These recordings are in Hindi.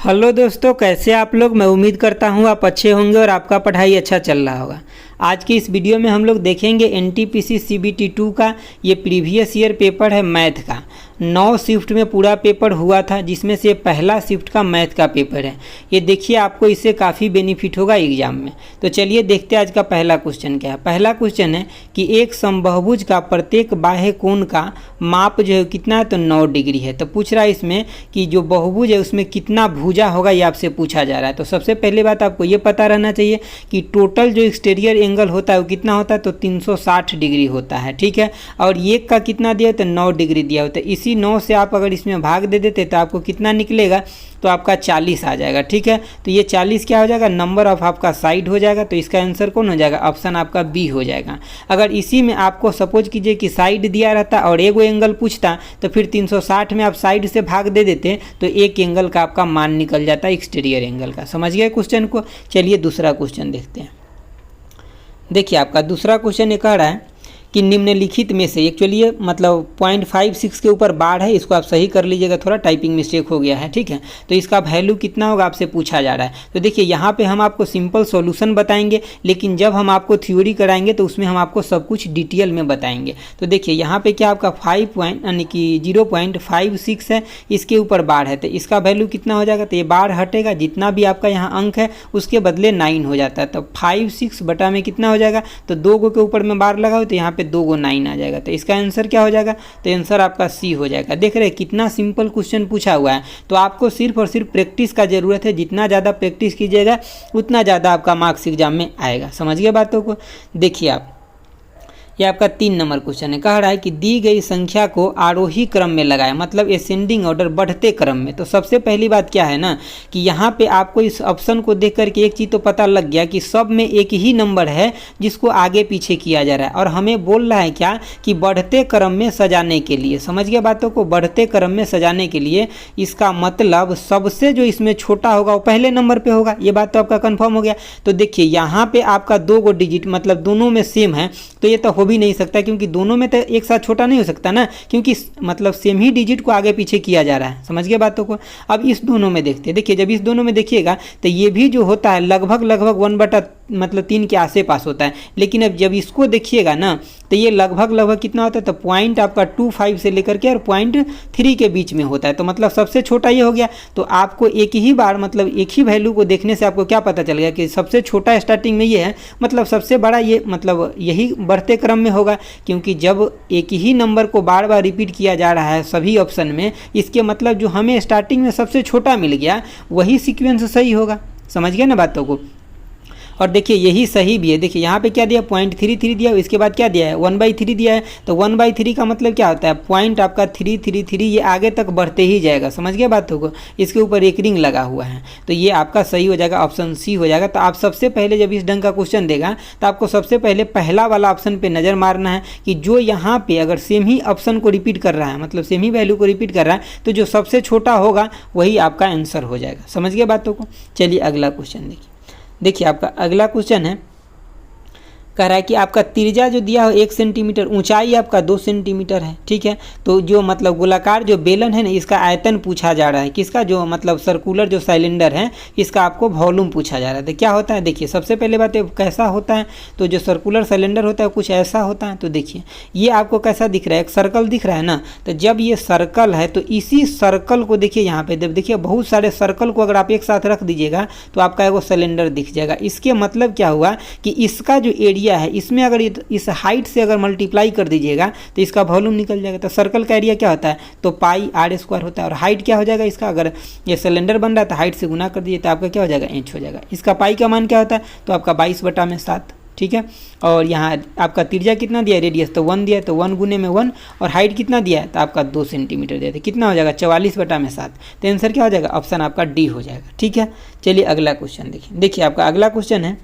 हेलो दोस्तों, कैसे आप लोग। मैं उम्मीद करता हूँ आप अच्छे होंगे और आपका पढ़ाई अच्छा चल रहा होगा। आज की इस वीडियो में हम लोग देखेंगे एनटीपीसी सीबीटी 2 का ये प्रीवियस ईयर पेपर है मैथ का। 9 शिफ्ट में पूरा पेपर हुआ था, जिसमें से पहला शिफ्ट का मैथ का पेपर है। ये देखिए, आपको इससे काफ़ी बेनिफिट होगा एग्जाम में। तो चलिए देखते हैं आज का पहला क्वेश्चन क्या है। पहला क्वेश्चन है कि एक समबाहुभुज का प्रत्येक बाह्य कोण का माप जो है कितना है, तो 9 डिग्री है। तो पूछ रहा है इसमें कि जो बहुभुज है उसमें कितना भुजा होगा, ये आपसे पूछा जा रहा है। तो सबसे पहली बात आपको ये पता रहना चाहिए कि टोटल जो एक्सटीरियर एंगल होता है वो कितना होता है, तो 360 डिग्री होता है। ठीक है, और एक का कितना दिया, तो 9 डिग्री दिया होता है। इसी 9 से आप अगर इसमें भाग दे देते तो आपको कितना निकलेगा, तो आपका 40 आ जाएगा। ठीक है, तो ये 40 क्या हो जाएगा, नंबर ऑफ आपका साइड हो जाएगा। तो इसका आंसर कौन हो जाएगा, ऑप्शन आपका बी हो जाएगा। अगर इसी में आपको सपोज कीजिए कि साइड दिया रहता और एगो एंगल पूछता, तो फिर 360 में आप साइड से भाग दे देते तो एक एंगल का आपका मान निकल जाता है, एक्सटीरियर एंगल का। समझ गए क्वेश्चन को। चलिए दूसरा क्वेश्चन देखते हैं। देखिए, आपका दूसरा क्वेश्चन ये कह रहा है कि निम्नलिखित में से एक्चुअली ये मतलब 0.56 के ऊपर बाढ़ है, इसको आप सही कर लीजिएगा, थोड़ा टाइपिंग मिस्टेक हो गया है। ठीक है, तो इसका वैल्यू कितना होगा आपसे पूछा जा रहा है। तो देखिए, यहाँ पे हम आपको सिंपल सॉल्यूशन बताएंगे, लेकिन जब हम आपको थ्योरी कराएंगे तो उसमें हम आपको सब कुछ डिटेल में बताएंगे। तो देखिए, यहाँ पे क्या आपका 0.56 है, इसके ऊपर बाढ़ है, तो इसका वैल्यू कितना हो जाएगा, तो ये बाढ़ हटेगा, जितना भी आपका यहाँ अंक है उसके बदले 9 हो जाता है। तो 56 बटा में कितना हो जाएगा, तो 2 गो के ऊपर में बाढ़ लगाओ तो यहाँ पे 2 गो 9 आ जाएगा। तो इसका आंसर क्या हो जाएगा, तो आंसर आपका सी हो जाएगा। देख रहे हैं कितना सिंपल क्वेश्चन पूछा हुआ है। तो आपको सिर्फ और सिर्फ प्रैक्टिस का जरूरत है। जितना ज़्यादा प्रैक्टिस कीजिएगा उतना ज़्यादा आपका मार्क्स एग्जाम में आएगा। समझ गए बातों को। देखिए, आप ये आपका 3 नंबर क्वेश्चन है। कह रहा है कि दी गई संख्या को आरोही क्रम में लगाएं, मतलब एसेंडिंग ऑर्डर, बढ़ते क्रम में। तो सबसे पहली बात क्या है ना कि यहाँ पे आपको इस ऑप्शन को देख करके एक चीज़ तो पता लग गया कि सब में एक ही नंबर है जिसको आगे पीछे किया जा रहा है, और हमें बोल रहा है क्या कि बढ़ते क्रम में सजाने के लिए। समझ गया बातों को। बढ़ते क्रम में सजाने के लिए इसका मतलब सबसे जो इसमें छोटा होगा वो पहले नंबर पर होगा। ये बात तो आपका कन्फर्म हो गया। तो देखिए, यहाँ पे आपका 2 गो डिजिट मतलब दोनों में सेम है, तो ये तो हो भी नहीं सकता, क्योंकि दोनों में तो एक साथ छोटा नहीं हो सकता ना, क्योंकि मतलब सेम ही डिजिट को आगे पीछे किया जा रहा है। समझ गए बातों को। अब इस दोनों में देखते हैं। देखिए, जब इस दोनों में देखिएगा तो ये भी जो होता है लगभग 1/3 के आसे पास होता है, लेकिन अब जब इसको देखिएगा ना तो ये लगभग कितना होता है, तो पॉइंट आपका 25 से लेकर के और 0.3 के बीच में होता है। तो मतलब सबसे छोटा ये हो गया। तो आपको एक ही बार मतलब एक ही वैल्यू को देखने से आपको क्या पता चल गया कि सबसे छोटा स्टार्टिंग में ये है, मतलब सबसे बड़ा ये मतलब यही बढ़ते क्रम में होगा, क्योंकि जब एक ही नंबर को बार बार रिपीट किया जा रहा है सभी ऑप्शन में, इसके मतलब जो हमें स्टार्टिंग में सबसे छोटा मिल गया वही सीक्वेंस सही होगा। समझ गए ना बातों को। और देखिए, यही सही भी है। देखिए, यहाँ पे क्या दिया, 0.33 दिया, इसके बाद क्या दिया है, 1/3 दिया है। तो 1/3 का मतलब क्या होता है, पॉइंट आपका 333, ये आगे तक बढ़ते ही जाएगा। समझ गया बातों को। इसके ऊपर एक रिंग लगा हुआ है, तो ये आपका सही हो जाएगा, ऑप्शन सी हो जाएगा। तो आप सबसे पहले जब इस ढंग का क्वेश्चन देगा तो आपको सबसे पहले पहला वाला ऑप्शन पर नज़र मारना है कि जो यहाँ पे अगर सेम ही ऑप्शन को रिपीट कर रहा है, मतलब सेम ही वैल्यू को रिपीट कर रहा है, तो जो सबसे छोटा होगा वही आपका आंसर हो जाएगा। समझ गए बातों को। चलिए अगला क्वेश्चन देखिए, आपका अगला क्वेश्चन है, कह रहा है कि आपका त्रिज्या जो दिया हो 1 सेंटीमीटर, ऊंचाई आपका 2 सेंटीमीटर है। ठीक है, तो जो मतलब गोलाकार जो बेलन है ना, इसका आयतन पूछा जा रहा है। किसका, जो मतलब सर्कुलर जो सिलेंडर है, इसका आपको वॉल्यूम पूछा जा रहा है। तो क्या होता है, देखिए सबसे पहले बात है कैसा होता है, तो जो सर्कुलर सिलेंडर होता है कुछ ऐसा होता है। तो देखिए, ये आपको कैसा दिख रहा है, एक सर्कल दिख रहा है ना। तो जब ये सर्कल है तो इसी सर्कल को देखिए, यहाँ पे देखिए बहुत सारे सर्कल को अगर आप एक साथ रख दीजिएगा तो आपका एगो सिलेंडर दिख जाएगा। इसके मतलब क्या हुआ कि इसका जो एरिया है, इसमें अगर इस हाइट से अगर मल्टीप्लाई कर दीजिएगा तो इसका वॉल्यूम निकल जाएगा। तो सर्कल का एरिया क्या होता है, तो πr² होता है। और हाइट क्या हो जाएगा इसका, अगर ये सिलेंडर बन रहा है तो हाइट से गुना कर दीजिए तो आपका क्या हो जाएगा, इंच हो जाएगा। इसका पाई का मान क्या होता है, तो आपका 22/7। ठीक है, और यहाँ आपका त्रिज्या कितना दिया है, रेडियस तो 1 दिया है, तो 1 गुने में 1, और हाइट कितना दिया है, तो आपका 2 सेंटीमीटर दिया है। कितना हो जाएगा, 44/7। तो आंसर क्या हो जाएगा, ऑप्शन आपका डी हो जाएगा। ठीक है, चलिए अगला क्वेश्चन देखिए। देखिए, आपका अगला क्वेश्चन है,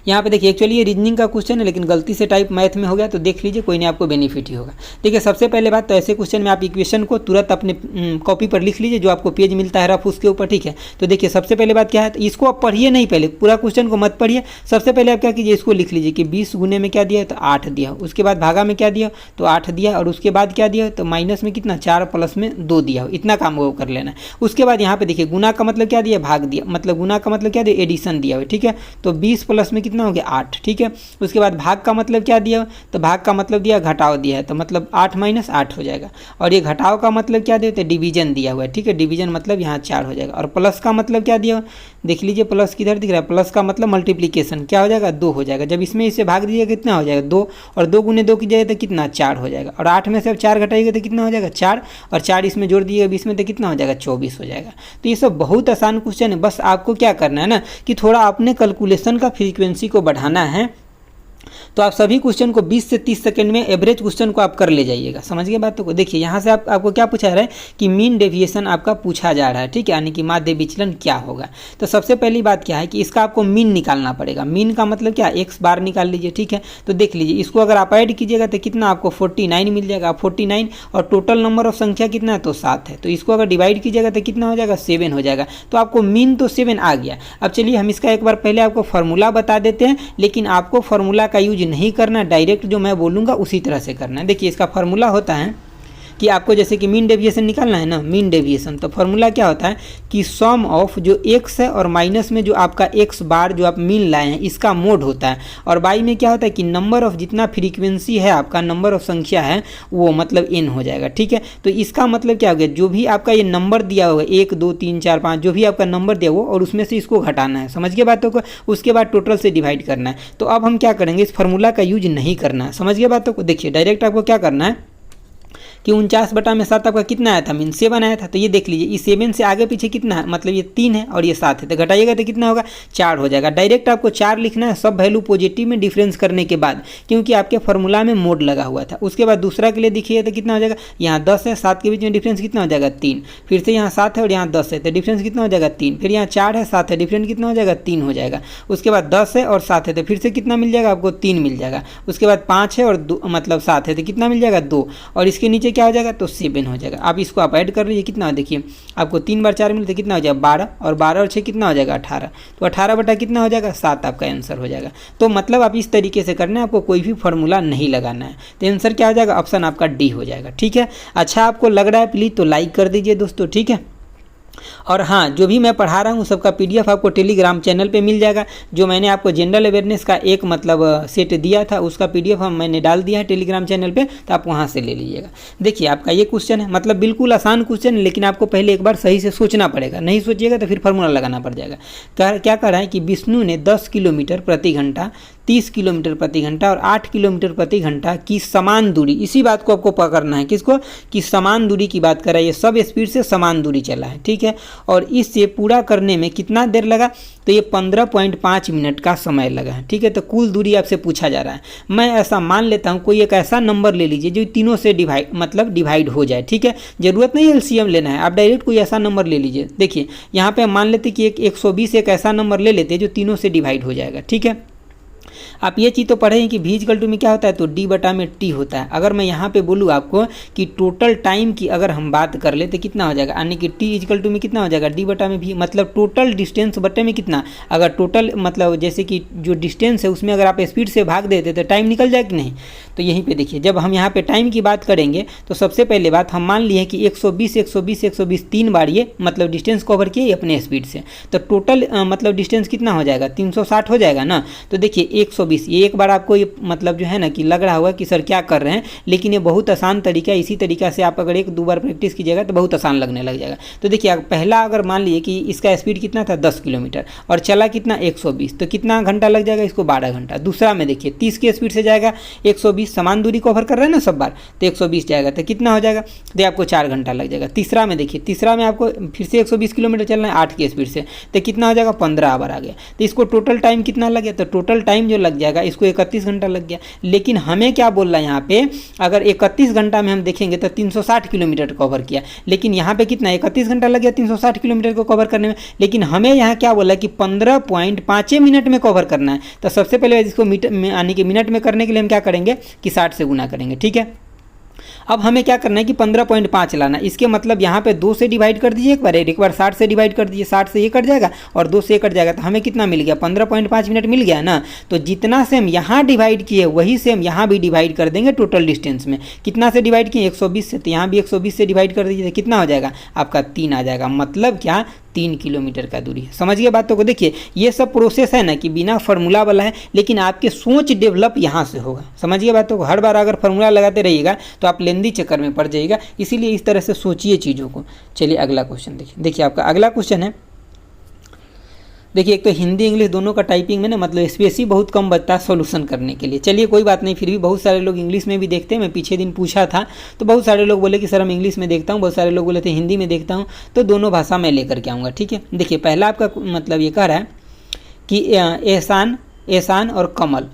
यहाँ पे देखिए एक्चुअली ये रीजनिंग का क्वेश्चन है, लेकिन गलती से टाइप मैथ में हो गया, तो देख लीजिए, कोई नहीं, आपको बेनिफिट ही होगा। देखिए सबसे पहले बात तो ऐसे क्वेश्चन में आप इक्वेशन को तुरंत अपने कॉपी पर लिख लीजिए, जो आपको पेज मिलता है रफ उसके ऊपर, ठीक है। तो देखिए सबसे पहले बात क्या है, तो इसको आप पढ़िए नहीं, पहले पूरा क्वेश्चन को मत पढ़िए। सबसे पहले आप क्या कीजिए, इसको लिख लीजिए कि 20 गुने में क्या दिया है, तो 8 दिया, उसके बाद भागा में क्या दिया, तो 8 दिया, और उसके बाद क्या दिया, तो माइनस में कितना 4 प्लस में 2 दिया हो, इतना काम वो कर लेना है। उसके बाद यहाँ पे देखिए गुना का मतलब क्या दिया, भाग दिया, मतलब गुना का मतलब क्या दिया, एडिशन दिया हो, ठीक है। तो 20 प्लस में कितना हो गया 8, ठीक है। उसके बाद भाग का मतलब क्या दिया, तो भाग का मतलब दिया घटाव दिया है, तो मतलब 8 माइनस 8 हो जाएगा। और ये घटाव का मतलब क्या देते, डिवीजन दिया हुआ है, ठीक है। डिवीजन मतलब यहाँ 4 हो जाएगा। और प्लस का मतलब क्या दिया, देख लीजिए प्लस किधर दिख रहा है, प्लस का मतलब मल्टीप्लीकेशन क्या हो जाएगा, 2 हो जाएगा। जब इसमें इसे भाग दीजिएगा कितना हो जाएगा 2, और 2 गुने 2 कीजिएगा तो कितना 4 हो जाएगा। और 8 में से अब 4 घटाइएगा तो कितना हो जाएगा 4, और 4 इसमें जोड़ दिएगा 20 में तो कितना हो जाएगा 24 हो जाएगा। तो ये सब बहुत आसान क्वेश्चन है, बस आपको क्या करना है ना कि थोड़ा अपने कैलकुलेशन का फ्रीक्वेंसी को बढ़ाना है। तो आप सभी क्वेश्चन को 20 से 30 सेकंड में एवरेज क्वेश्चन को आप कर ले जाइएगा, समझ गए बातों को। देखिए यहाँ से आपको क्या पूछा जा रहा है कि मीन डेविएशन आपका पूछा जा रहा है, ठीक है, यानी कि माध्य विचलन क्या होगा। तो सबसे पहली बात क्या है कि इसका आपको मीन निकालना पड़ेगा। मीन का मतलब क्या, एक्स बार निकाल लीजिए, ठीक है। तो देख लीजिए इसको अगर आप ऐड कीजिएगा तो कितना आपको 49 मिल जाएगा, 49, और टोटल नंबर ऑफ संख्या कितना है, तो 7 है। तो इसको अगर डिवाइड कीजिएगा तो कितना हो जाएगा 7 हो जाएगा। तो आपको मीन तो 7 आ गया। अब चलिए हम इसका एक बार पहले आपको फार्मूला बता देते हैं, लेकिन आपको फार्मूला का यूज नहीं करना, डायरेक्ट जो मैं बोलूँगा उसी तरह से करना है। देखिए इसका फार्मूला होता है कि आपको जैसे कि मीन डेविएशन निकालना है ना, मीन डेविएशन, तो फार्मूला क्या होता है कि सम ऑफ जो x है और माइनस में जो आपका x बार जो आप मीन लाए हैं इसका मोड होता है, और बाई में क्या होता है कि नंबर ऑफ जितना फ्रीक्वेंसी है आपका, नंबर ऑफ संख्या है वो मतलब n हो जाएगा, ठीक है। तो इसका मतलब क्या हो गया, जो भी आपका ये नंबर दिया होगा 1 2 3 4 5 जो भी आपका नंबर दिया हो, और उसमें से इसको घटाना है, समझ गए बातों को। उसके बाद टोटल से डिवाइड करना है। तो अब हम क्या करेंगे, इस फार्मूला का यूज नहीं करना है, समझ गए बातों को। देखिए डायरेक्ट आपको क्या करना है कि 49/7 आपका कितना आया था, मीन 7 आया था। तो ये देख लीजिए इस 7 से आगे पीछे कितना है, मतलब ये 3 है और ये 7 है, तो घटाइएगा तो कितना होगा 4 हो जाएगा। डायरेक्ट आपको 4 लिखना है, सब वैल्यू पॉजिटिव में डिफरेंस करने के बाद, क्योंकि आपके फार्मूला में मोड लगा हुआ था। उसके बाद दूसरा के लिए देखिए तो कितना हो जाएगा, यहाँ 10 है, 7 के बीच में डिफरेंस कितना हो जाएगा 3, फिर से यहाँ 7 है और यहाँ 10 है, तो डिफरेंस कितना हो जाएगा 3, फिर यहाँ 4 है 7 है, डिफरेंस कितना हो जाएगा 3 हो जाएगा। उसके बाद 10 है और 7 है, तो फिर से कितना मिल जाएगा आपको 3 मिल जाएगा। उसके बाद 5 है और 2 मतलब 7 है, तो कितना मिल जाएगा 2, और इसके नीचे क्या हो जाएगा तो 7 हो जाएगा। अब इसको आप ऐड कर लीजिए, कितना देखिए आपको 3 बार 4 मिलते कितना हो जाएगा 12, और 12 और 6 कितना हो जाएगा 18, तो 18 बटा कितना हो जाएगा 7 आपका आंसर हो जाएगा। तो मतलब आप इस तरीके से करना है, आपको कोई भी फार्मूला नहीं लगाना है। तो आंसर क्या हो जाएगा, ऑप्शन आपका डी हो जाएगा, ठीक है। अच्छा आपको लग रहा है प्लीज़ तो लाइक कर दीजिए दोस्तों, ठीक है। और हाँ, जो भी मैं पढ़ा रहा हूँ सबका PDF आपको टेलीग्राम चैनल पे मिल जाएगा। जो मैंने आपको जनरल अवेयरनेस का एक मतलब सेट दिया था उसका PDF मैंने डाल दिया है टेलीग्राम चैनल पे, तो आप वहाँ से ले लीजिएगा। देखिए आपका ये क्वेश्चन है, मतलब बिल्कुल आसान क्वेश्चन है, लेकिन आपको पहले एक बार सही से सोचना पड़ेगा, नहीं सोचिएगा तो फिर फार्मूला लगाना पड़ जाएगा। क्या कर रहा है कि विष्णु ने 10 किलोमीटर प्रति घंटा, 30 किलोमीटर प्रति घंटा और 8 किलोमीटर प्रति घंटा की समान दूरी, इसी बात को आपको पकड़ना है, किसको कि समान दूरी की बात कर रहा है, ये सब स्पीड से समान दूरी चला है, ठीक है। और इससे पूरा करने में कितना देर लगा, तो ये 15.5 मिनट का समय लगा है, ठीक है। तो कुल दूरी आपसे पूछा जा रहा है। मैं ऐसा मान लेता हूँ, कोई एक ऐसा नंबर ले लीजिए जो तीनों से डिवाइड हो जाए, ठीक है। जरूरत नहीं LCM लेना है, आप डायरेक्ट कोई ऐसा नंबर ले लीजिए। देखिए यहाँ पे हम मान लेते कि 120 एक ऐसा नंबर ले लेते हैं जो तीनों से डिवाइड हो जाएगा, ठीक है। आप ये चीज़ तो पढ़े हैं कि v में क्या होता है, तो d/t होता है। अगर मैं यहाँ पे बोलूँ आपको कि टोटल टाइम की अगर हम बात कर ले तो कितना हो जाएगा, यानी कि t में कितना हो जाएगा d/v, मतलब टोटल डिस्टेंस बटे में कितना, अगर टोटल मतलब जैसे कि जो डिस्टेंस है उसमें अगर आप स्पीड से भाग देते तो टाइम निकल जाए कि नहीं। तो यहीं पे देखिए जब हम यहाँ पे टाइम की बात करेंगे तो सबसे पहले बात हम मान लिए कि 120 3 बार ये मतलब डिस्टेंस कवर किए अपने स्पीड से, तो टोटल मतलब डिस्टेंस कितना हो जाएगा 360 हो जाएगा ना। तो देखिए 120, ये एक बार आपको ये मतलब जो है ना कि लग रहा होगा कि सर क्या कर रहे हैं, लेकिन ये बहुत आसान तरीका है। इसी तरीका से आप अगर 1-2 बार प्रैक्टिस कीजिएगा तो बहुत आसान लगने लग जाएगा। तो देखिए पहला अगर मान लिए कि इसका स्पीड कितना था 10 किलोमीटर और चला कितना 120, तो कितना घंटा लग जाएगा इसको 12 घंटा। दूसरा में देखिए 30 की स्पीड से जाएगा, 120 समान दूरी कवर कर रहा है ना सब बार, तो 120 जाएगा तो कितना हो जाएगा, तो आपको 4 घंटा लग जाएगा। तीसरा में देखिए, तीसरा में आपको फिर से 120 किलोमीटर चलना है 8 की स्पीड से, तो कितना हो जाएगा 15 आवर आ गया। तो इसको टोटल टाइम कितना लगे, तो टोटल टाइम जो लग जाएगा, इसको 31 घंटा लग गया। लेकिन हमें क्या बोल रहा है यहाँ पे, अगर 31 घंटा में हम देखेंगे तो 360 किलोमीटर कवर किया, लेकिन यहाँ पे कितना 31 घंटा लग गया 360 किलोमीटर को कवर करने में। लेकिन हमें यहाँ क्या बोला कि 15.5 मिनट में कवर करना है। तो सबसे पहले इसको यानी कि मिनट में करने के लिए हम क्या करेंगे कि 60 से गुना करेंगे, ठीक है। अब हमें क्या करना है कि 15.5 लाना, इसके मतलब यहाँ पे 2 से डिवाइड कर दीजिए एक बार 60 से डिवाइड कर दीजिए, 60 से ये कट जाएगा और 2 से ये कट जाएगा, तो हमें कितना मिल गया 15.5 मिनट मिल गया ना। तो जितना से हम यहाँ डिवाइड किए वही से हम यहाँ भी डिवाइड कर देंगे टोटल डिस्टेंस में। कितना से डिवाइड किए 120 से, तो यहाँ भी 120 से डिवाइड कर दीजिए, कितना हो जाएगा आपका 3 आ जाएगा। मतलब क्या 3 किलोमीटर का दूरी है। समझिए बातों को। देखिए ये सब प्रोसेस है ना कि बिना फार्मूला वाला है, लेकिन आपके सोच डेवलप यहाँ से होगा। समझिए बातों को। हर बार अगर फार्मूला लगाते रहिएगा तो आप लेंदी चक्कर में पड़ जाइएगा, इसीलिए इस तरह से सोचिए चीज़ों को। चलिए अगला क्वेश्चन देखिए आपका अगला क्वेश्चन है। देखिए एक तो हिंदी इंग्लिश दोनों का टाइपिंग में ना मतलब स्पेस ही बहुत कम बचता है सॉल्यूशन करने के लिए। चलिए कोई बात नहीं, फिर भी बहुत सारे लोग इंग्लिश में भी देखते हैं। मैं पीछे दिन पूछा था तो बहुत सारे लोग बोले कि सर हम इंग्लिश में देखता हूँ, बहुत सारे लोग बोले थे हिंदी में देखता हूँ, तो दोनों भाषा में लेकर के आऊँगा, ठीक है। देखिए पहला आपका मतलब ये कह रहा है कि एहसान और कमल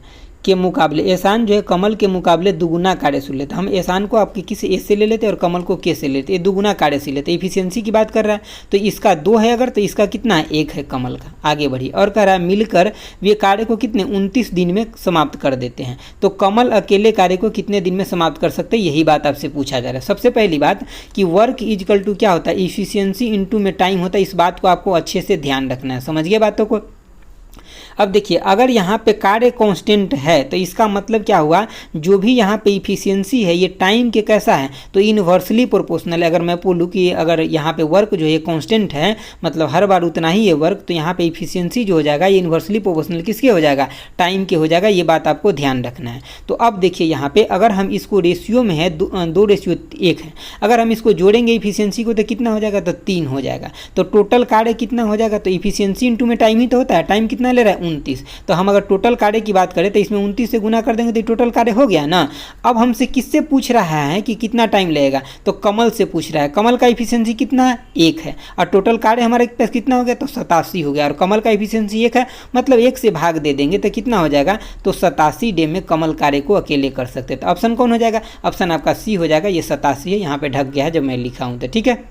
के मुकाबले, एहसान जो है कमल के मुकाबले दुगुना कार्यशील लेते। हम एहसान को आपके किसी ए से ले लेते और कमल को के से लेते, ये दुगुना कार्यशील लेते। इफिशियंसी की बात कर रहा है तो इसका 2 है अगर, तो इसका कितना है 1 है कमल का। आगे बढ़िए और कह रहा है मिलकर वे कार्य को कितने 29 दिन में समाप्त कर देते हैं। तो कमल अकेले कार्य को कितने दिन में समाप्त कर सकते हैं, यही बात आपसे पूछा जा रहा है। सबसे पहली बात कि वर्क इजकल टू क्या होता है, इफिशियंसी इंटू में टाइम होता है। इस बात को आपको अच्छे से ध्यान रखना है। समझ गए बातों को। अब देखिए अगर यहाँ पे कार्य कांस्टेंट है तो इसका मतलब क्या हुआ, जो भी यहाँ पे इफिशियंसी है ये टाइम के कैसा है तो इनवर्सली प्रोपोर्शनल है। अगर मैं बोलूँ कि अगर यहाँ पे वर्क जो है कांस्टेंट है मतलब हर बार उतना ही है वर्क, तो यहाँ पे इफिशियंसी जो हो जाएगा ये इनवर्सली प्रोपोर्शनल किसके हो जाएगा, टाइम के हो जाएगा। ये बात आपको ध्यान रखना है। तो अब देखिए यहाँ पे अगर हम इसको रेशियो में है 2:1 है, अगर हम इसको जोड़ेंगे इफिशियंसी को तो कितना हो जाएगा, तो 3 हो जाएगा। तो टोटल कार्य कितना हो जाएगा, तो इफिशियंसी इंटू में टाइम ही तो होता है, टाइम कितना ले रहा है 29। तो हम अगर टोटल कार्य की बात करें तो इसमें 29 से गुना कर देंगे तो टोटल कार्य हो गया ना। अब हमसे किससे पूछ रहा है कि कितना टाइम लगेगा, तो कमल से पूछ रहा है। कमल का इफिशियंसी कितना है 1 है और टोटल कार्य हमारे पास कितना हो गया, तो 87 हो गया। और कमल का इफिशियंसी 1 है मतलब 1 से भाग दे देंगे तो कितना हो जाएगा, तो 87 डे में कमल कार्य को अकेले कर सकते हैं। तो ऑप्शन कौन हो जाएगा, ऑप्शन आपका सी हो जाएगा। ये 87 है, यहाँ पे ढक गया है जब मैं लिखा हूँ तो ठीक है।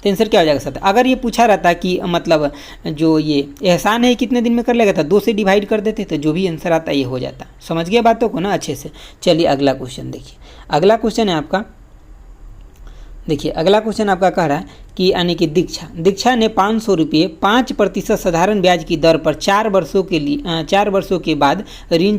तो आंसर क्या हो जाएगा 7। अगर ये पूछा रहता कि मतलब जो ये एहसान है कितने दिन में कर लेगा था, 2 से डिवाइड कर देते तो जो भी आंसर आता ये हो जाता। समझ गए बातों को ना अच्छे से। चलिए अगला क्वेश्चन देखिए। अगला क्वेश्चन है आपका, देखिए अगला क्वेश्चन आपका कह रहा है कि यानी कि दीक्षा ने 500 रुपये 5% साधारण ब्याज की दर पर 4 वर्षों के बाद ऋण